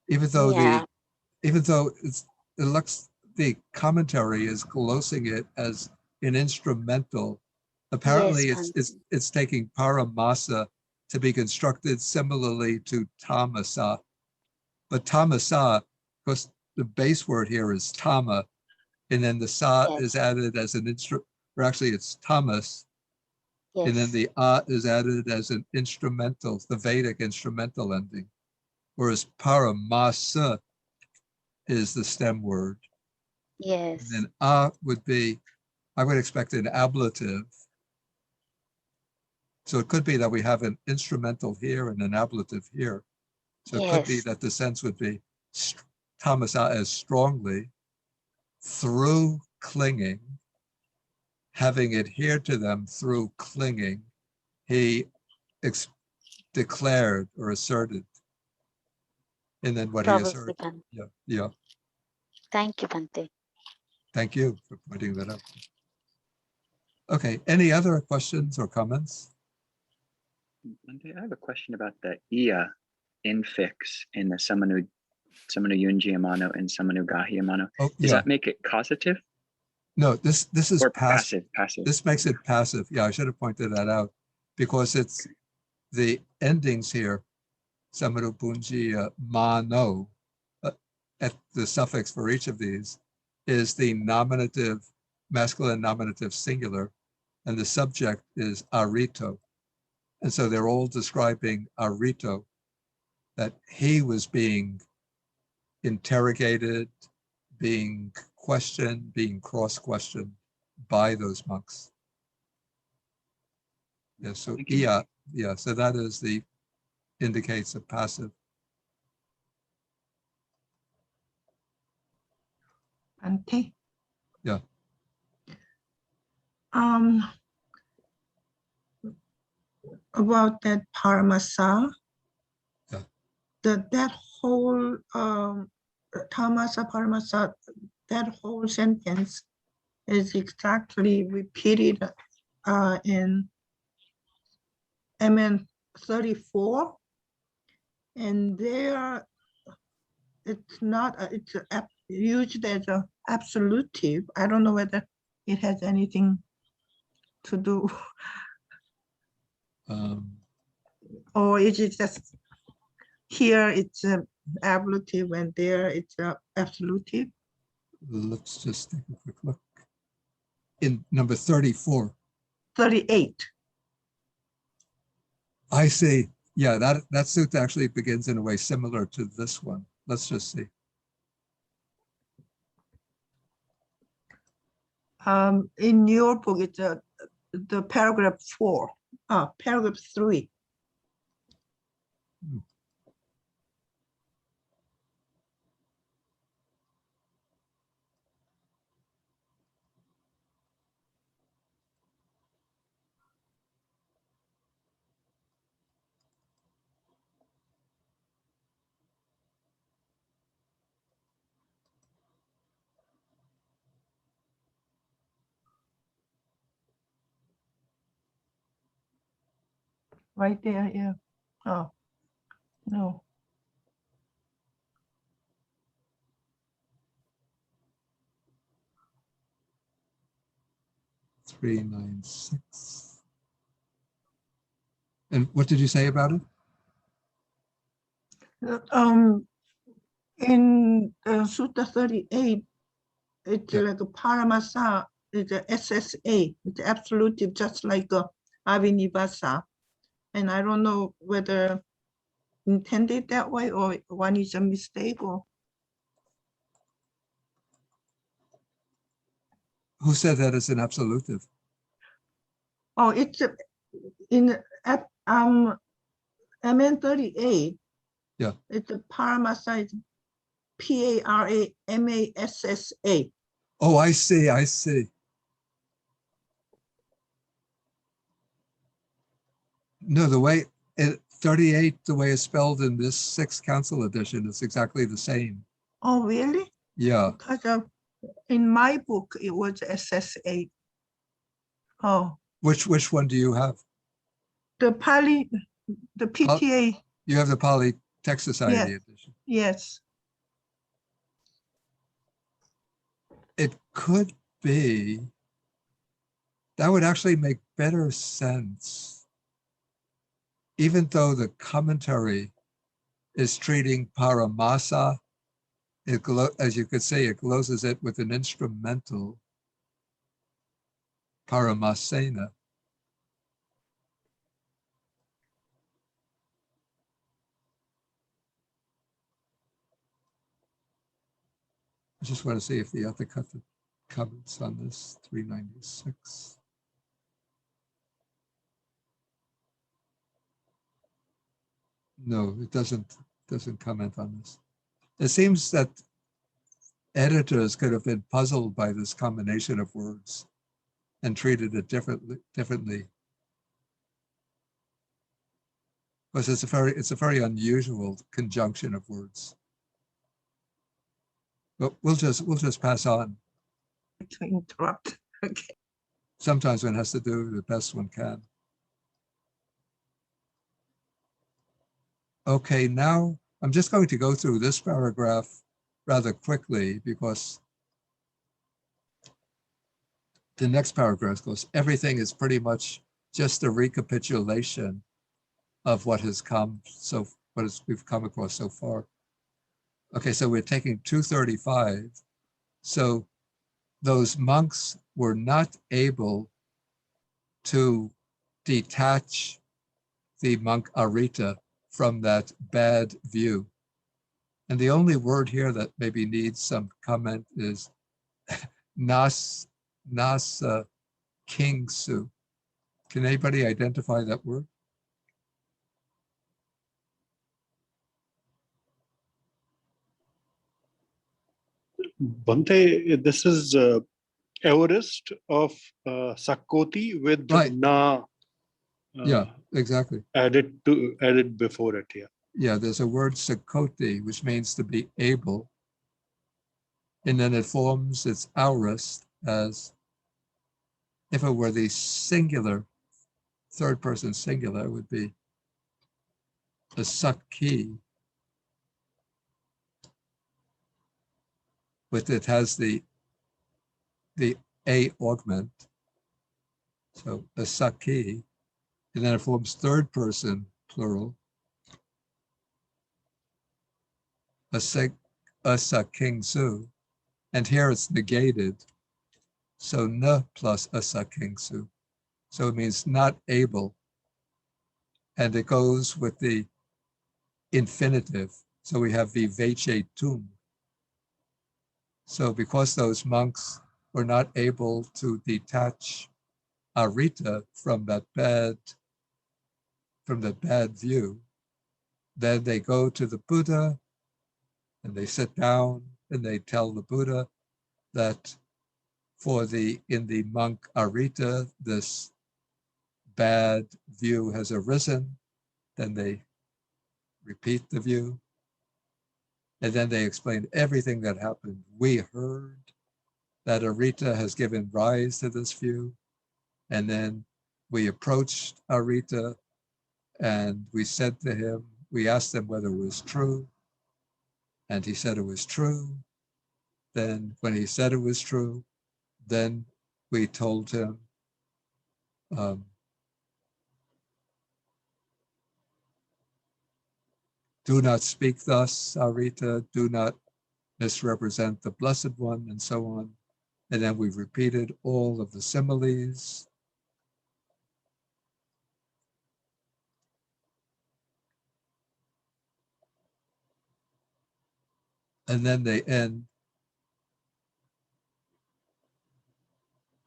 Even though Yeah. even though it looks, the commentary is glosing it as an instrumental. Apparently Yes, it's taking paramasa to be constructed similarly to tamasa. But tamasa, because the base word here is tama, and then the sa Yes. is added as an instrument, or actually it's tamas, and then Yes. the a is added as an instrumental, the Vedic instrumental ending. Whereas paramasa is the stem word. And Yes. then a would be, I would expect an ablative. So it could be that we have an instrumental here and an ablative here. So it could be Yes. that the sense would be tamasa as strongly, through clinging, having adhered to them through clinging, he declared or asserted. And then what he Probably, asserted. Bhante. Yeah. Thank you, Bhante. Thank you for pointing that out. Okay, any other questions or comments? I have a question about the iya infix in the Samanu Yunjiyamano and Samanu Gahiyamano. Oh, Does yeah. that make it causative No, this is or passive. passive? This makes it passive. Yeah, I should have pointed that out because it's the endings here, Samaru Bunji Mano, at the suffix for each of these is the nominative, masculine nominative singular, and the subject is arito. And so they're all describing arito, that he was being interrogated, being questioned, being cross-questioned by those monks. Yeah, so Thank you. yeah, so that is the indicates a passive. Bhante. Yeah. About that paramasa, Yeah. that whole tamasa paramasa, that whole sentence is exactly repeated in MN 34, and there it's not it's used as an absolutive. I don't know whether it has anything to do, or is it just here it's a ablative and there it's a absolutive? Let's just take a quick look. In number 34. 38. I see. Yeah, that sutta actually begins in a way similar to this one. Let's just see. In your book, it's the paragraph 4, paragraph 3. Right there, yeah. Oh, no. Three, 9, 6. And what did you say about it? In Sutta 38, it's Yeah. like a paramasa, it's a SSA, it's absolutive, just like Avinivasa. And I don't know whether intended that way or one is a mistake or. Who said that it's an absolutive? Oh, it's in MN 38. Yeah. It's a paramasa, it's PARAMASSA. Oh, I see. I see. No, the way 38, the way it's spelled in this 6th Council edition, is exactly the same. Oh, really? Yeah. Because in my book, it was SSA. Oh, Which one do you have? the Pali, The PTA, You have the Pali Text Society Yes. edition. yes. It could be, that would actually make better sense. Even though the commentary is treating Paramasa, as you could say, it gloses it with an instrumental Paramasena. I just want to see if the other comments on this 396. No, it doesn't comment on this. It seems that editors could have been puzzled by this combination of words and treated it differently. Because it's a very unusual conjunction of words. But we'll just pass on. To interrupt. Okay. Sometimes one has to do the best one can. Okay, now I'm just going to go through this paragraph rather quickly because the next paragraph goes, everything is pretty much just a recapitulation of what has come, we've come across so far. Okay, so we're taking 235. So those monks were not able to detach the monk Arita from that bad view. And the only word here that maybe needs some comment is nasa kingsu. Can anybody identify that word? Bhante, this is Everest of Sakoti with Right. Na Yeah, exactly. added before it. Yeah. Yeah, there's a word sakoti, which means to be able. And then it forms its aorist as if it were the singular, third person singular, it would be a sakhi. But it has the a augment. So a sakhi, and then it forms third person plural. A sakingsu, and here it's negated. So na plus a sakingsu. So it means not able. And it goes with the infinitive. So we have viveche tum. So because those monks were not able to detach Arita from that bad view, then they go to the Buddha and they sit down and they tell the Buddha that in the monk Arita, this bad view has arisen. Then they repeat the view. And then they explain everything that happened. We heard that Arita has given rise to this view. And then we approached Arita and we said to him, we asked him whether it was true. And he said it was true. Then when he said it was true, then we told him, do not speak thus, Arita, do not misrepresent the Blessed One, and so on. And then we've repeated all of the similes. And then they end,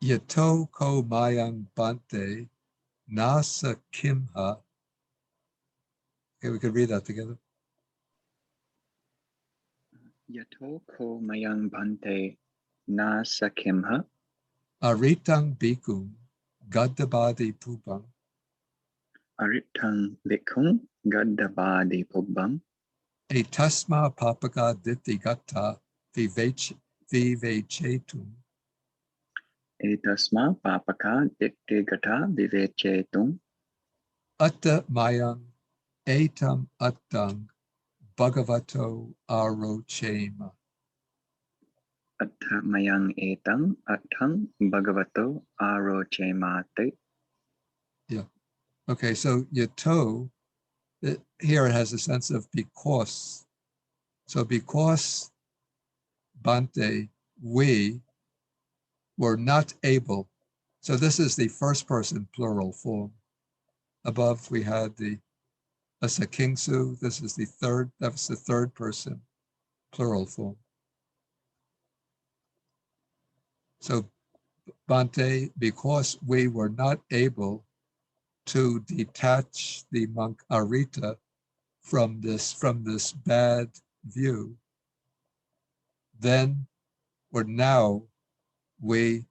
Yato ko mayang bante nasa kimha. Okay, we could read that together. Yato ko mayang bhante na sakimha Aritang bhikkhu gaddabadi pubang aritang bhikkhung gaddabadi pubbang etasma papaka ditthigata vivechetum etasma papaka dittigata vivechetum atta mayang etam attang bhagavato arochema. Atta mayang etang attang bhagavato arochemate. Yeah. Okay, so yato, here it has a sense of because. So because Bante, we were not able. So this is the first person plural form. Above we had the asakingsu. This is the third, that's the third person plural form. So Bante, because we were not able to detach the monk Arita from this bad view, then or now we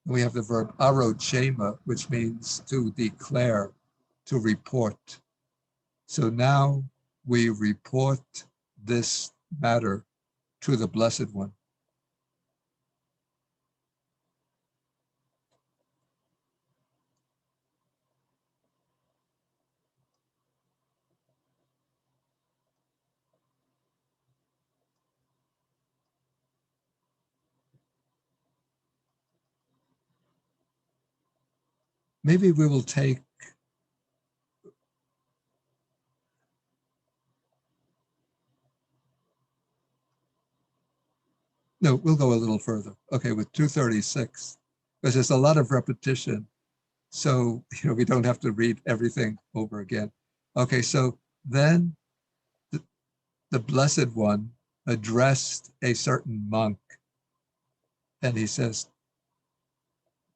have the verb arochema, which means to declare, to report. So now we report this matter to the Blessed One. Maybe we will take, no, we'll go a little further. Okay, with 236, because there's a lot of repetition. So, we don't have to read everything over again. Okay, so then the Blessed One addressed a certain monk, and he says,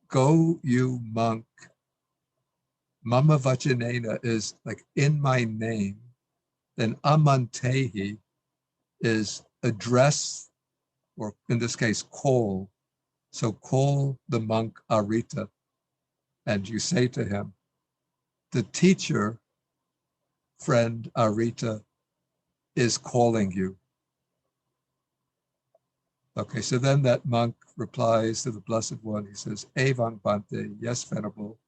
go, you monk. Mama Vachanena is like in my name. Then amantehi is address, or in this case, call. So call the monk Arita, and you say to him, the teacher, friend Arita, is calling you. Okay, so then that monk replies to the Blessed One. He says, Evang Bante, yes, Venerable.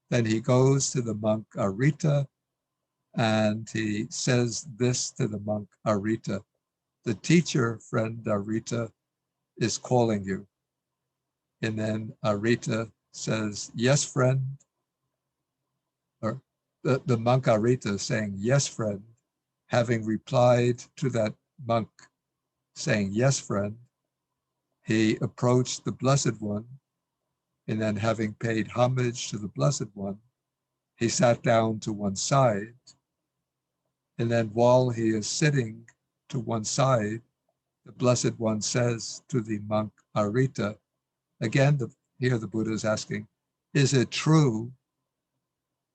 Then he goes to the monk Arita, and he says this to the monk Arita. The teacher, friend Arita, is calling you. And then Arita says, yes, friend. Or the monk Arita saying, yes, friend, having replied to that monk saying, yes, friend, he approached the Blessed One, and then having paid homage to the Blessed One, he sat down to one side. And then while he is sitting to one side, the Blessed One says to the monk Arita, again, here the Buddha is asking, is it true,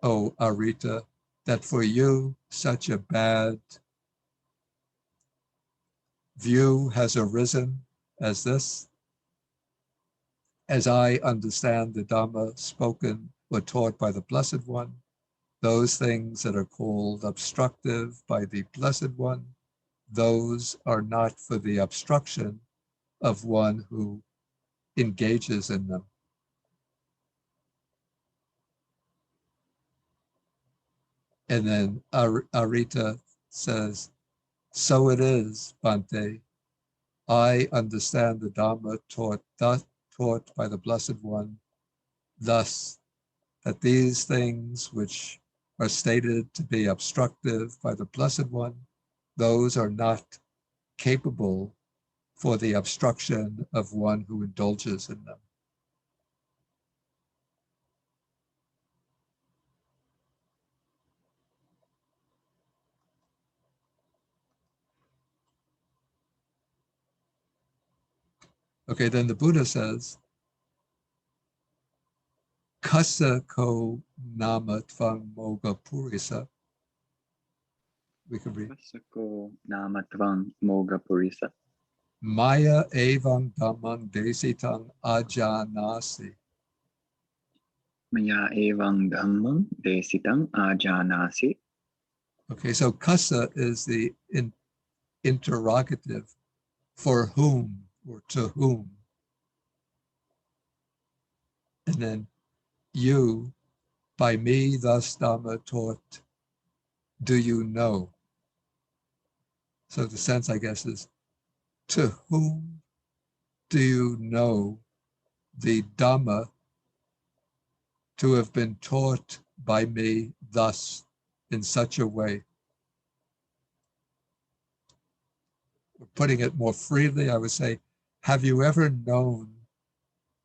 O Arita, that for you such a bad view has arisen as this? As I understand the Dhamma spoken or taught by the Blessed One, those things that are called obstructive by the Blessed One, those are not for the obstruction of one who engages in them. And then Arita says, so it is, Bante. I understand the Dhamma taught by the Blessed One, thus that these things which are stated to be obstructive by the Blessed One, those are not capable for the obstruction of one who indulges in them. Okay, then the Buddha says, Kasa ko nama tvang moga purisa. We can read. Vasako namatvam moga purisa. Maya evang dhammang desitang ajanasi. Maya evang dhammam desitang ajanasi. Okay, so kasa is the interrogative, for whom or to whom. And then you, by me thus Dhamma taught, do you know? So the sense, I guess, is to whom do you know the Dhamma to have been taught by me thus, in such a way? Putting it more freely, I would say, have you ever known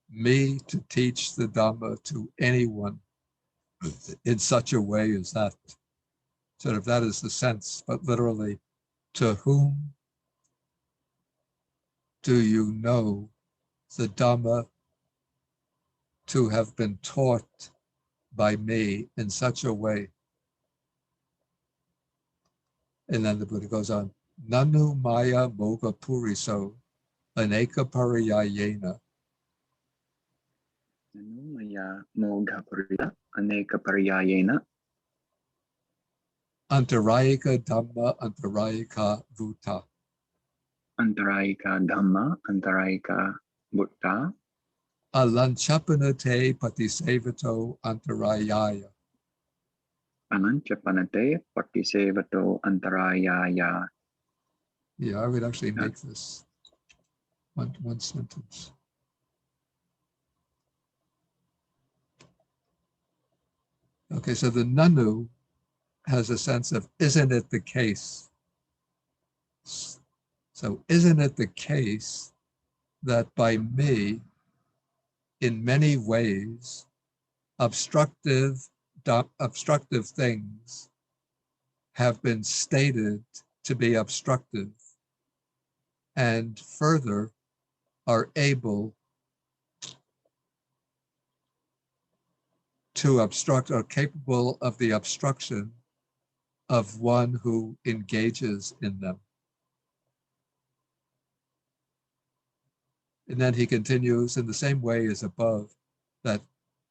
me to teach the Dhamma to anyone in such a way as that? Sort of that is the sense, but literally, to whom do you know the Dhamma to have been taught by me in such a way? And then the Buddha goes on, Nanu Maya Moga Puriso Aneka Pariyayena Maya Moga Purita Aneka Pariyayena Antarayika Dhamma Antarayika Vuta. Antarayika Dhamma Antarayika Buddha Alanchapanate Patisevato Antarayaya. Ananchapanate Patisevato Antarayaya. Yeah, I would actually make this one sentence. Okay, so the Nanu has a sense of, isn't it the case? So isn't it the case that by me, in many ways, obstructive things have been stated to be obstructive, and further are able to obstruct, or capable of the obstruction of one who engages in them. And then he continues in the same way as above, that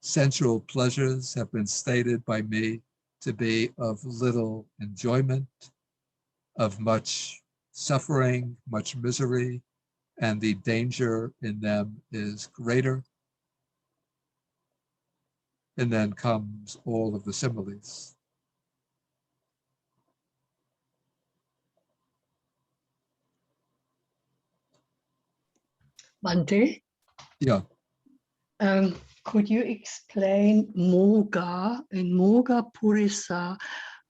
sensual pleasures have been stated by me to be of little enjoyment, of much suffering, much misery, and the danger in them is greater. And then comes all of the similes. Bhante, Yeah, could you explain Moga in Moga Purisa?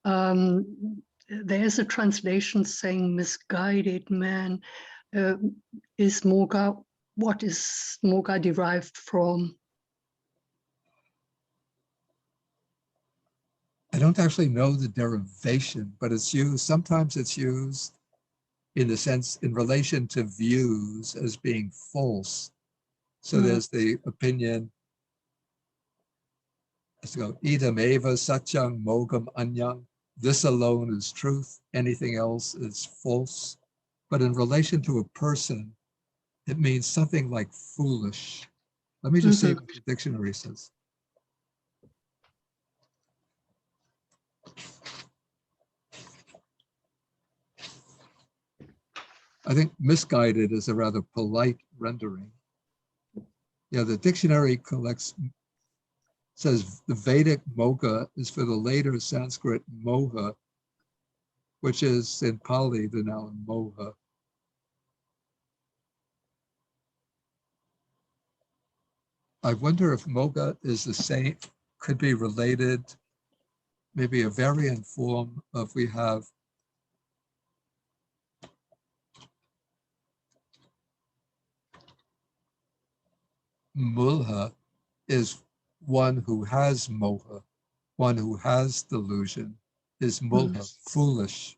There's a translation saying misguided man. Is Moga, what is Moga derived from? I don't actually know the derivation, but it's used, sometimes it's used in the sense, in relation to views as being false. So there's the opinion, let's go, idam eva satyam mogam anyang. This alone is truth, anything else is false. But in relation to a person, it means something like foolish. Let me just see what the dictionary says. I think misguided is a rather polite rendering. Yeah, the dictionary says the Vedic moga is for the later Sanskrit moha, which is in Pali the noun moha. I wonder if moga is the same, could be related, maybe a variant form of, we have mulha is one who has moha, one who has delusion, is mulha, foolish.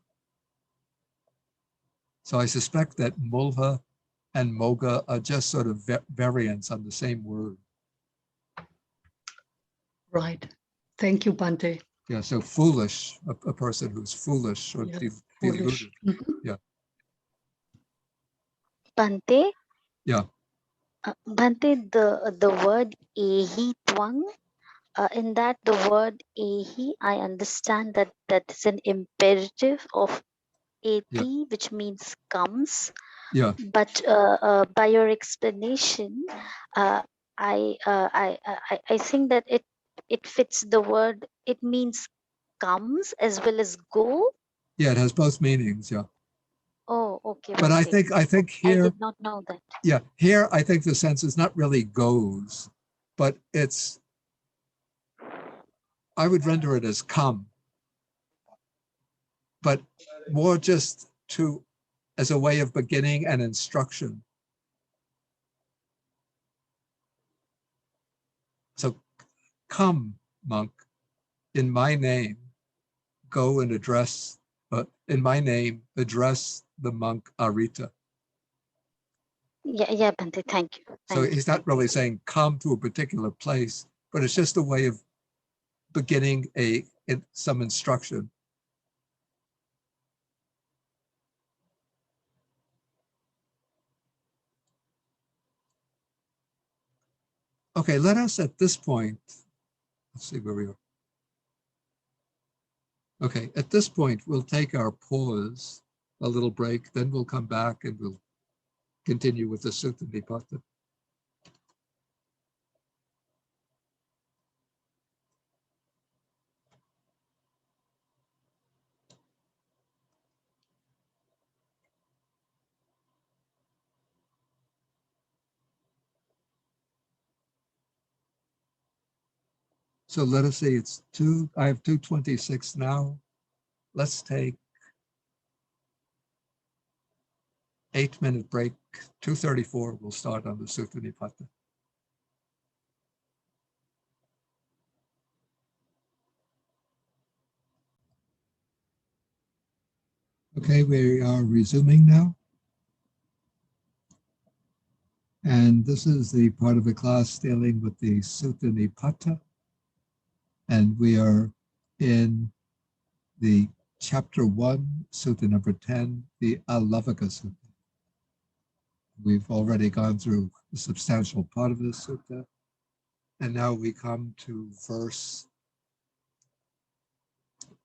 So I suspect that mulha and moga are just sort of variants on the same word. Right. Thank you, Bhante. Yeah, so foolish, a person who's foolish or Foolish. deluded. Yeah. Bhante, Yeah. Bhante, the word ehi twang, in that the word ehi, I understand that that is an imperative of eti, which means comes. Yeah. But by your explanation, I think that it fits the word. It means comes as well as go? Yeah, it has both meanings, yeah. Oh, okay. But I Bhante. think I here, did not know that. yeah, here I think the sense is not really goes, but it's, I would render it as come, but more just to, as a way of beginning and instruction. So come, monk, in my name, go and address, in my name, address the monk Arita. Yeah, Bhante. Thank you. So Thank you. he's not really saying come to a particular place, but it's just a way of beginning some instruction. Okay, let us at this point, let's see where we are. Okay, at this point, we'll take our pause, a little break, then we'll come back and we'll continue with the Sutta Nipata. So let us see, I have 2:26 now. Let's take 8-minute break, 2:34, we'll start on the Sutta Nipata. Okay, we are resuming now. And this is the part of the class dealing with the Sutta Nipata. And we are in the chapter 1, Sutta number 10, the Alavaka Sutta. We've already gone through a substantial part of this sutta. And now we come to verse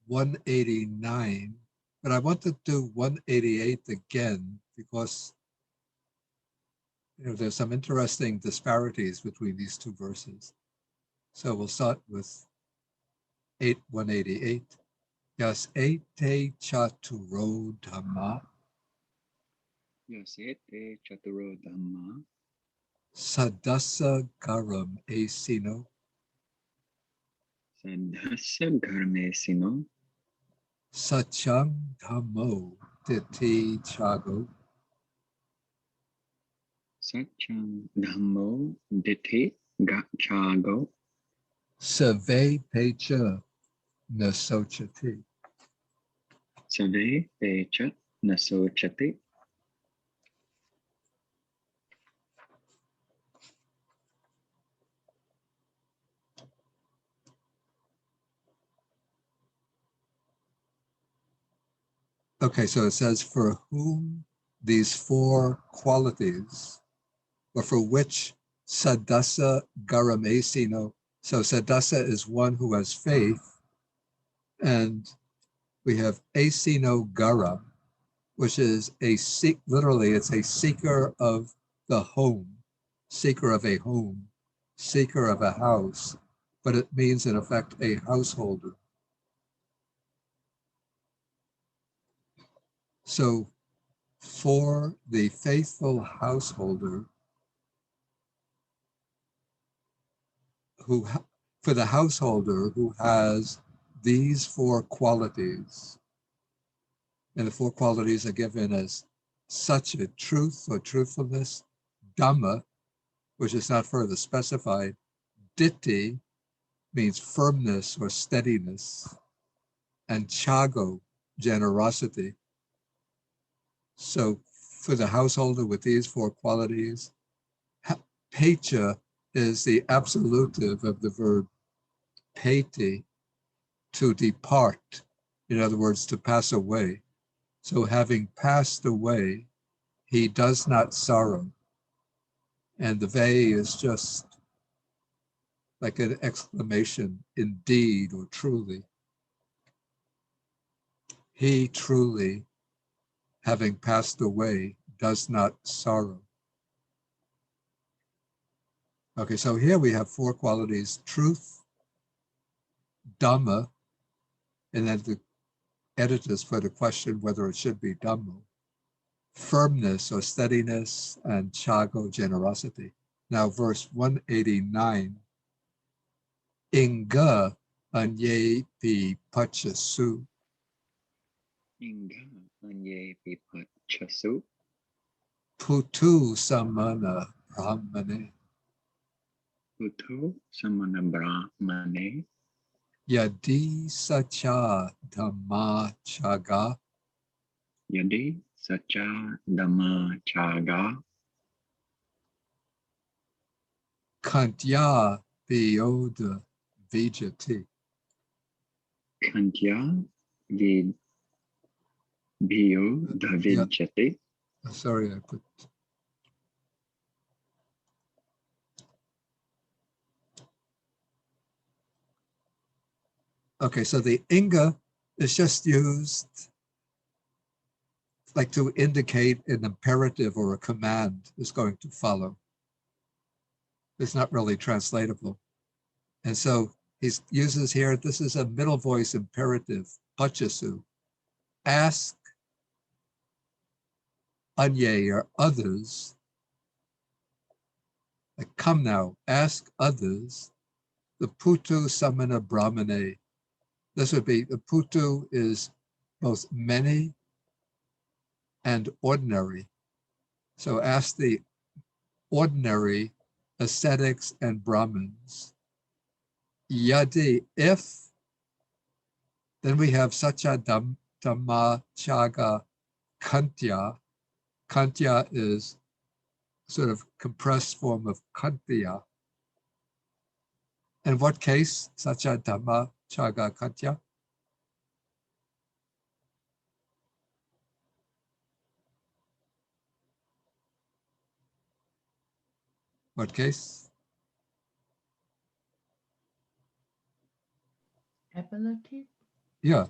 189. But I want to do 188 again because there's some interesting disparities between these two verses. So we'll start with 188. Yas ete chaturo dhamma Yes, ete chaturo dhamma sadasa garam asino sadhasya dharmesino sachang dhammo titi chago Sachang dhammo dithi gachago save pecha nasochati. save pecha nasochati. Okay, so it says for whom these four qualities, or for which sadasa garam asino. So sadasa is one who has faith, and we have asino garam, which is literally it's a seeker of the home, seeker of a home, seeker of a house, but it means in effect a householder. So for the faithful householder, for the householder who has these four qualities, and the four qualities are given as such a truth or truthfulness, dhamma, which is not further specified, ditti means firmness or steadiness, and chago, generosity. So for the householder with these four qualities, pecha is the absolutive of the verb peti, to depart, in other words, to pass away. So having passed away, he does not sorrow. And the ve is just like an exclamation, indeed or truly. He truly, having passed away, does not sorrow. Okay, so here we have four qualities: truth, dhamma, And then the editors put a question whether it should be Dhammo. Firmness or steadiness, and Chago, generosity. Now, verse 189. Inga anye pi pachasu. Inga anye pipachasu. Putu samana brahmane. Uto samana brahmane. Yadi sacha dhamma chaga. Yadi sacha dhamma chaga. Kantya viyoda vijati. Kantya vid bhiyo davidyate. Sorry, I put. Okay, so the inga is just used like to indicate an imperative or a command is going to follow. It's not really translatable. And so he uses here, this is a middle voice imperative, pachasu. Ask anye or others. Like, come now, ask others. The putu samana brahmane. This would be, the putu is both many and ordinary. So ask the ordinary ascetics and Brahmins. Yadi, if, then we have sacha dhamma chaga kantya. Kantya is sort of compressed form of kantya. In what case, sacha dhamma chaga kantya? What case? Ablative? Yeah,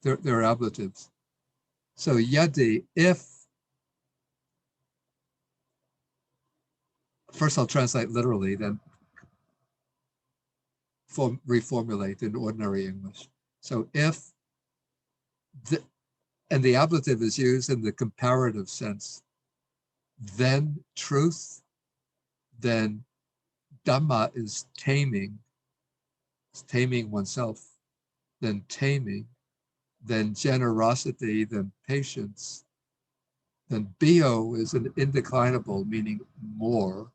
they're ablatives. So yadi, if, first I'll translate literally, then reformulate in ordinary English. So if, and the ablative is used in the comparative sense, then truth, then Dhamma is taming, it's taming oneself, then taming, then generosity, then patience, then bio is an indeclinable, meaning more,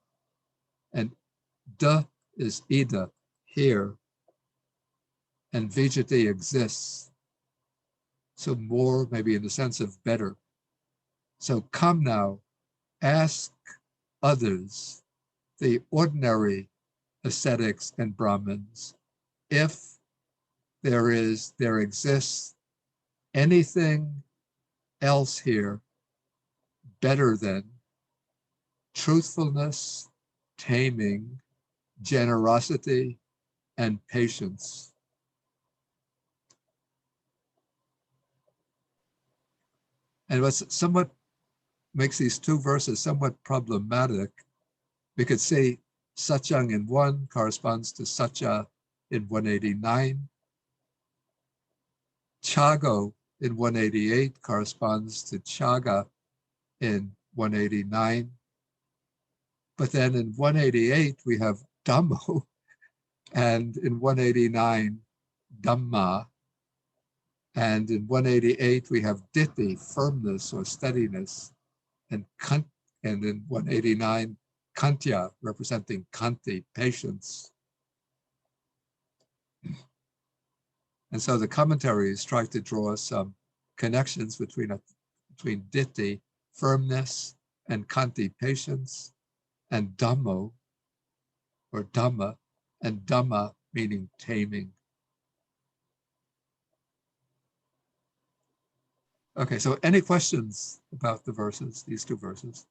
and da is ida, here, and vijati exists. So more maybe in the sense of better. So come now, ask others, the ordinary ascetics and Brahmins, if there exists anything else here better than truthfulness, taming, generosity, and patience. And what's somewhat makes these two verses somewhat problematic, we could say Satyang in 1 corresponds to Satya in 189. Chago in 188 corresponds to Chaga in 189. But then in 188, we have Dhammo, and in 189, Dhamma. And in 188, we have Ditti, firmness or steadiness, and in 189, Kantya, representing Kanti, patience. And so the commentaries try to draw some connections between Ditti, firmness, and Kanti, patience, and Dhammo, or Dhamma, and Dhamma meaning taming. Okay, so any questions about the verses, these two verses?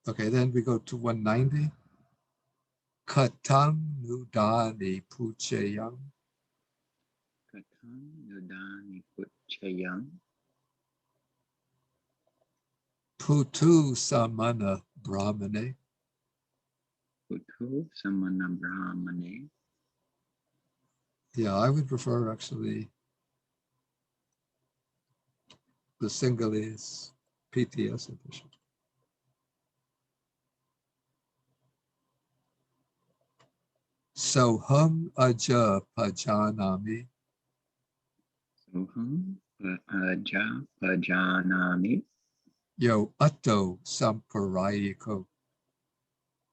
Okay, then we go to 190. Katang nudani puchayang. Katang nudani puchayang. Putu samana brahmane. Buddho samana brahmane. Yeah, I would prefer actually the Sinhalese PTS edition. Soham aja pajanami Soham aja pajanami yo atto samparayiko.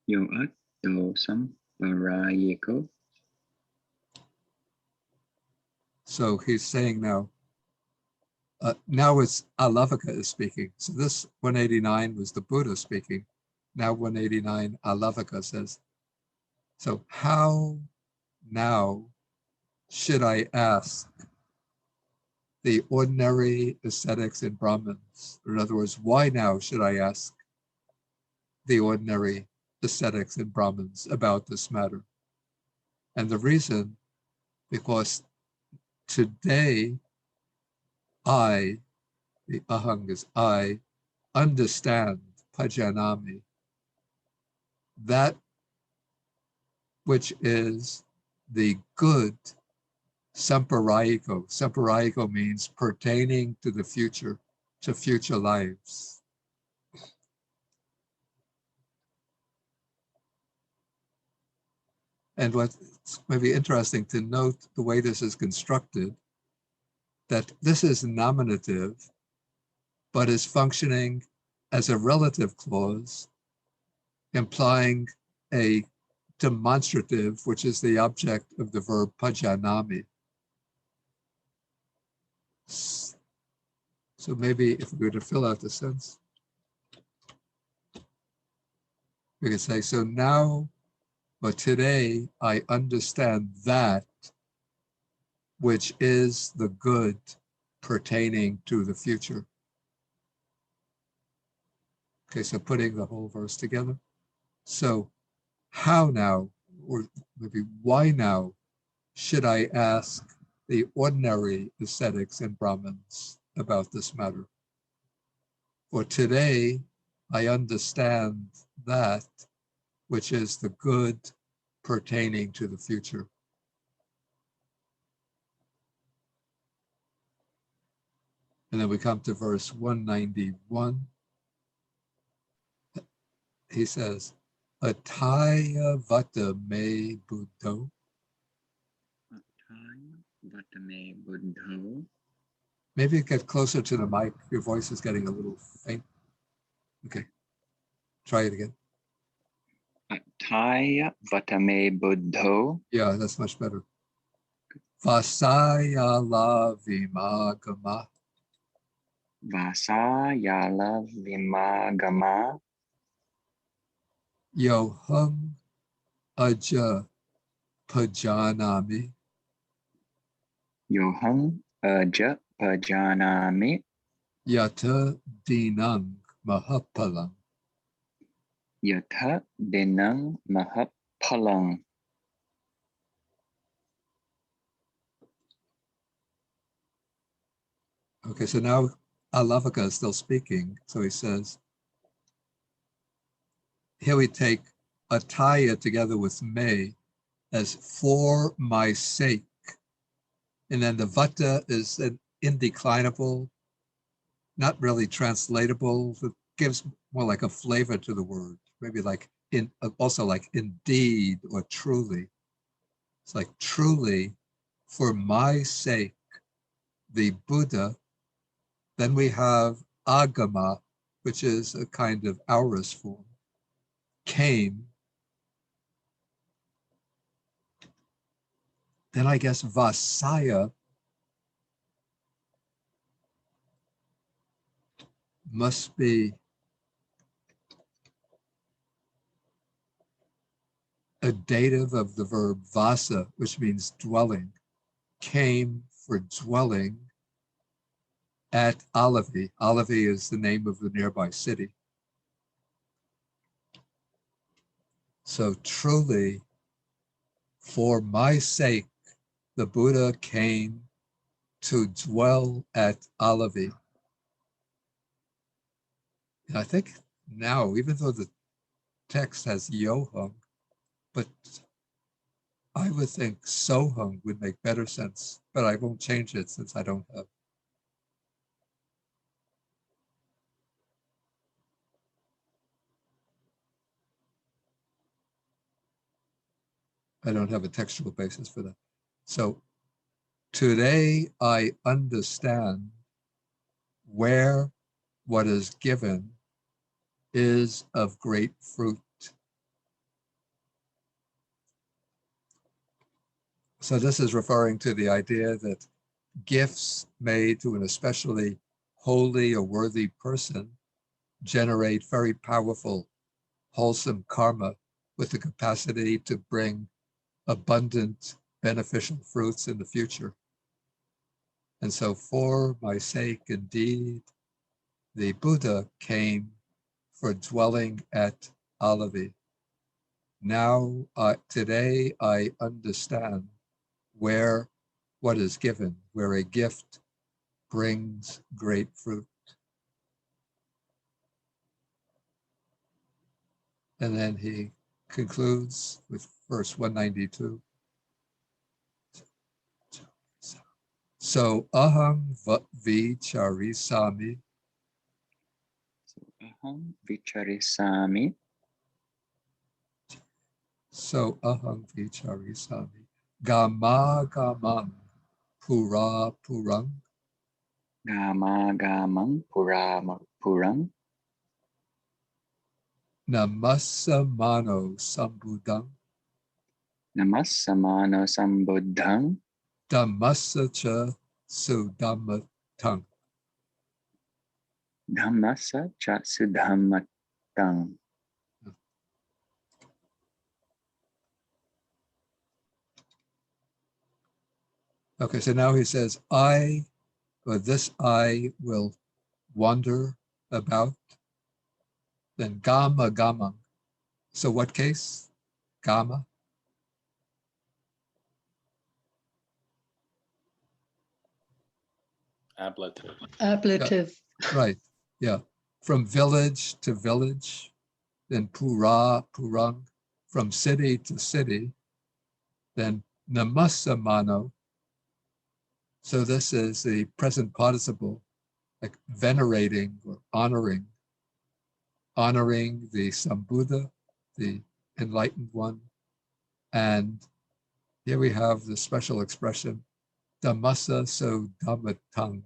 yo atto samparayiko. So he's saying now, now it's Alavaka is speaking. So this 189 was the Buddha speaking. Now 189, Alavaka says, so how now should I ask the ordinary ascetics and Brahmins? In other words, why now should I ask the ordinary ascetics and Brahmins about this matter? And the reason, because today I, the ahang is I, understand pajanami, that which is the good samparayiko. Samparayiko means pertaining to the future, to future lives. And what's maybe interesting to note the way this is constructed, that this is nominative, but is functioning as a relative clause, implying a demonstrative, which is the object of the verb pajanami. So maybe if we were to fill out the sense, we could say, so now, but today I understand that which is the good pertaining to the future. Okay, so putting the whole verse together. So how now, or maybe why now, should I ask the ordinary ascetics and Brahmins about this matter? For today, I understand that which is the good pertaining to the future. And then we come to verse 191. He says, Ataya vata me buddho. Vatame buddho. Maybe get closer to the mic. Your voice is getting a little faint. Okay, try it again. Ataya vatame buddho. Yeah, that's much better. Vasaya la vimagama. Vasayala vimagama. Yoham aja pajanami. Yoham aja pajanami. Yata dinang mahapalam. Yatha dinang mahapalang. Okay, so now Alavaka is still speaking. So he says, here we take ataya together with me as for my sake. And then the vata is an indeclinable, not really translatable. It gives more like a flavor to the word. Maybe like also like indeed or truly. It's like truly for my sake, the Buddha. Then we have agama, which is a kind of aorist form, came. Then I guess vasaya must be a dative of the verb vasa, which means dwelling, came for dwelling at Alavi. Alavi is the name of the nearby city. So truly, for my sake, the Buddha came to dwell at Alavi. And I think now, even though the text has Yoham, but I would think Sohung would make better sense, but I won't change it since I don't have. I don't have a textual basis for that. So today I understand where what is given is of great fruit. So this is referring to the idea that gifts made to an especially holy or worthy person generate very powerful, wholesome karma with the capacity to bring abundant, beneficial fruits in the future. And so for my sake, indeed, the Buddha came for dwelling at Alavi. Now, today, I understand where what is given, where a gift brings great fruit. And then he concludes with verse 192. So aham vicharisami. Aham vicharisami. So aham vicharisami. Gama gamam pura purang. Gama gamang purang. Namasamano sambudang. Namasamano sambuddhang. Dhammasacha sudhammatang. Dhammasa cha sudhammatang. Okay, so now he says, I, or this I will wander about. Then gama gamang. So what case? Gama. Ablative. Ablative. Right, yeah. From village to village, then purang, from city to city, then namasamano. So this is the present participle, like venerating or honoring the Sambuddha, the enlightened one. And here we have the special expression, Dhammasa Sudhammatang.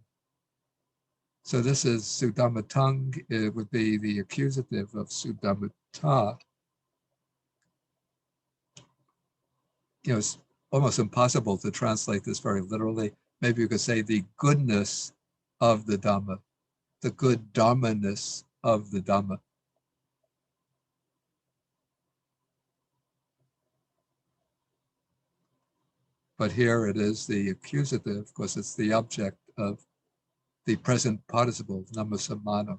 So this is Sudhammatang, it would be the accusative of Sudhammata. You know, it's almost impossible to translate this very literally. Maybe you could say the goodness of the Dhamma, the good Dharma-ness of the Dhamma. But here it is the accusative, because it's the object of the present participle, namasamano.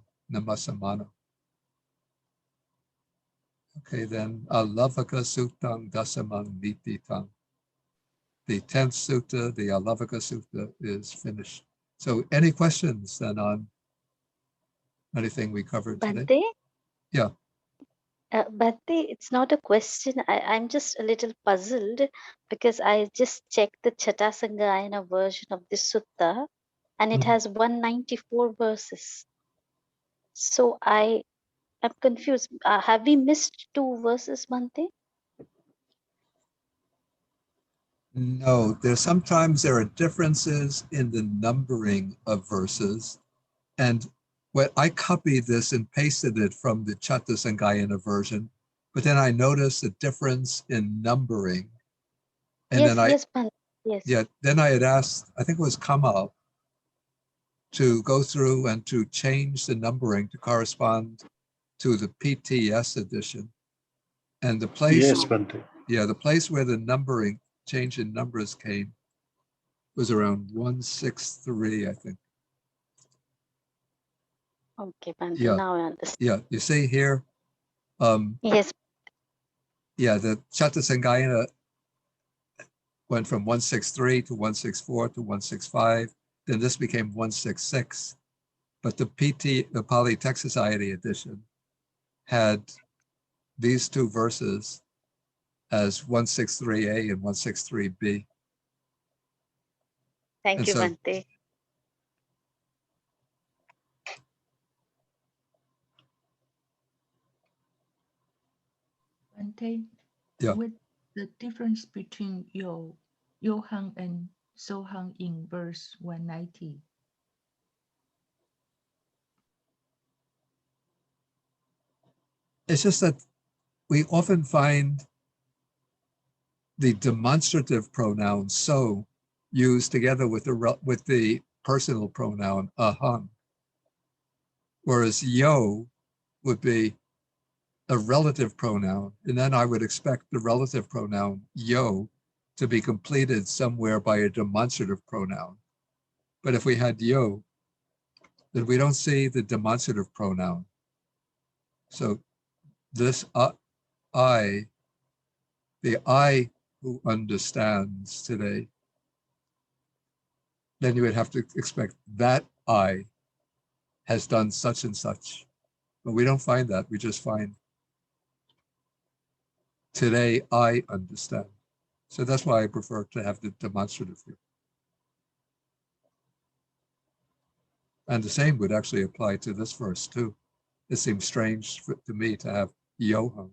Okay, then Alavaka Suttam Dasamang Nititang. The 10th sutta, the Alavaka Sutta, is finished. So any questions then on anything we covered today? Bhante? Yeah. Bhante, it's not a question. I'm just a little puzzled because I just checked the Chatasangayana version of the sutta and it Mhm. has 194 verses. So I am confused. Have we missed 2 verses, Bhante? No, sometimes there are differences in the numbering of verses. And what I copied this and pasted it from the Chatasangayana version, but then I noticed a difference in numbering. And Yes, then yes, Bhante. Yes. then I had asked, I think it was Kamal, to go through and to change the numbering to correspond to the PTS edition. And the place, Yes, Bhante. the place where the numbering, change in numbers came was around 163, I think. Okay, Bhante. Yeah. Now I understand. Yeah, you see here, Yes. the Chatasangayana went from 163 to 164 to 165. Then this became 166. But the Pali Text Society edition had these 2 verses as 163A and 163B. Thank And you, so- Bhante. Bhante, Yeah. with the difference between Yohang and Sohang in verse 190. It's just that we often find the demonstrative pronoun so used together with the personal pronoun ahang, whereas yo would be a relative pronoun, and then I would expect the relative pronoun yo to be completed somewhere by a demonstrative pronoun. But if we had yo, then we don't see the demonstrative pronoun. So this I, the I who understands today, then you would have to expect that I has done such and such. But we don't find that. We just find today I understand. So that's why I prefer to have the demonstrative here. And the same would actually apply to this verse too. It seems strange to me to have Yohang.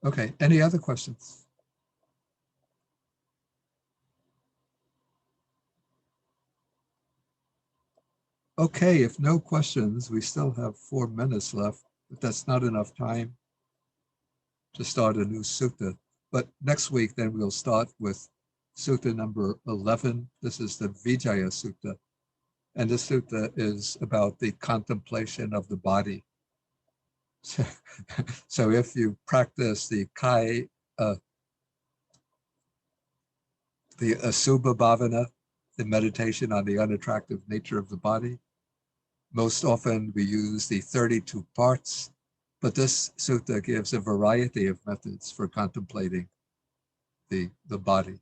Okay, any other questions? Okay, if no questions, we still have 4 minutes left, but that's not enough time to start a new sutta. But next week, then we'll start with sutta number 11. This is the Vijaya Sutta. And this sutta is about the contemplation of the body. So if you practice the the Asubha Bhavana, the meditation on the unattractive nature of the body, most often we use the 32 parts, but this sutta gives a variety of methods for contemplating the body.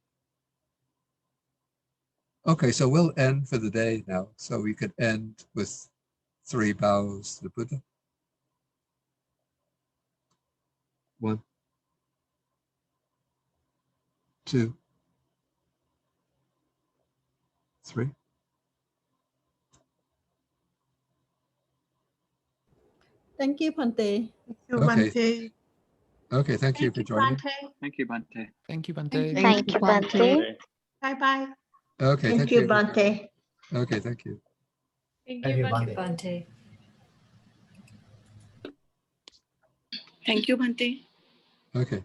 Okay, so we'll end for the day now. So we could end with 3 bows to the Buddha. 1, 2, 3. Thank you, Bhante. Thank you, Okay. Bhante. Okay, thank you for joining. Thank you, Bhante. Thank you, Bhante. Thank you, Bhante. Bye-bye. Okay, Thank you, for joining. Bhante. Okay, thank you. Thank you, Bhante. Thank you, Bhante. Okay.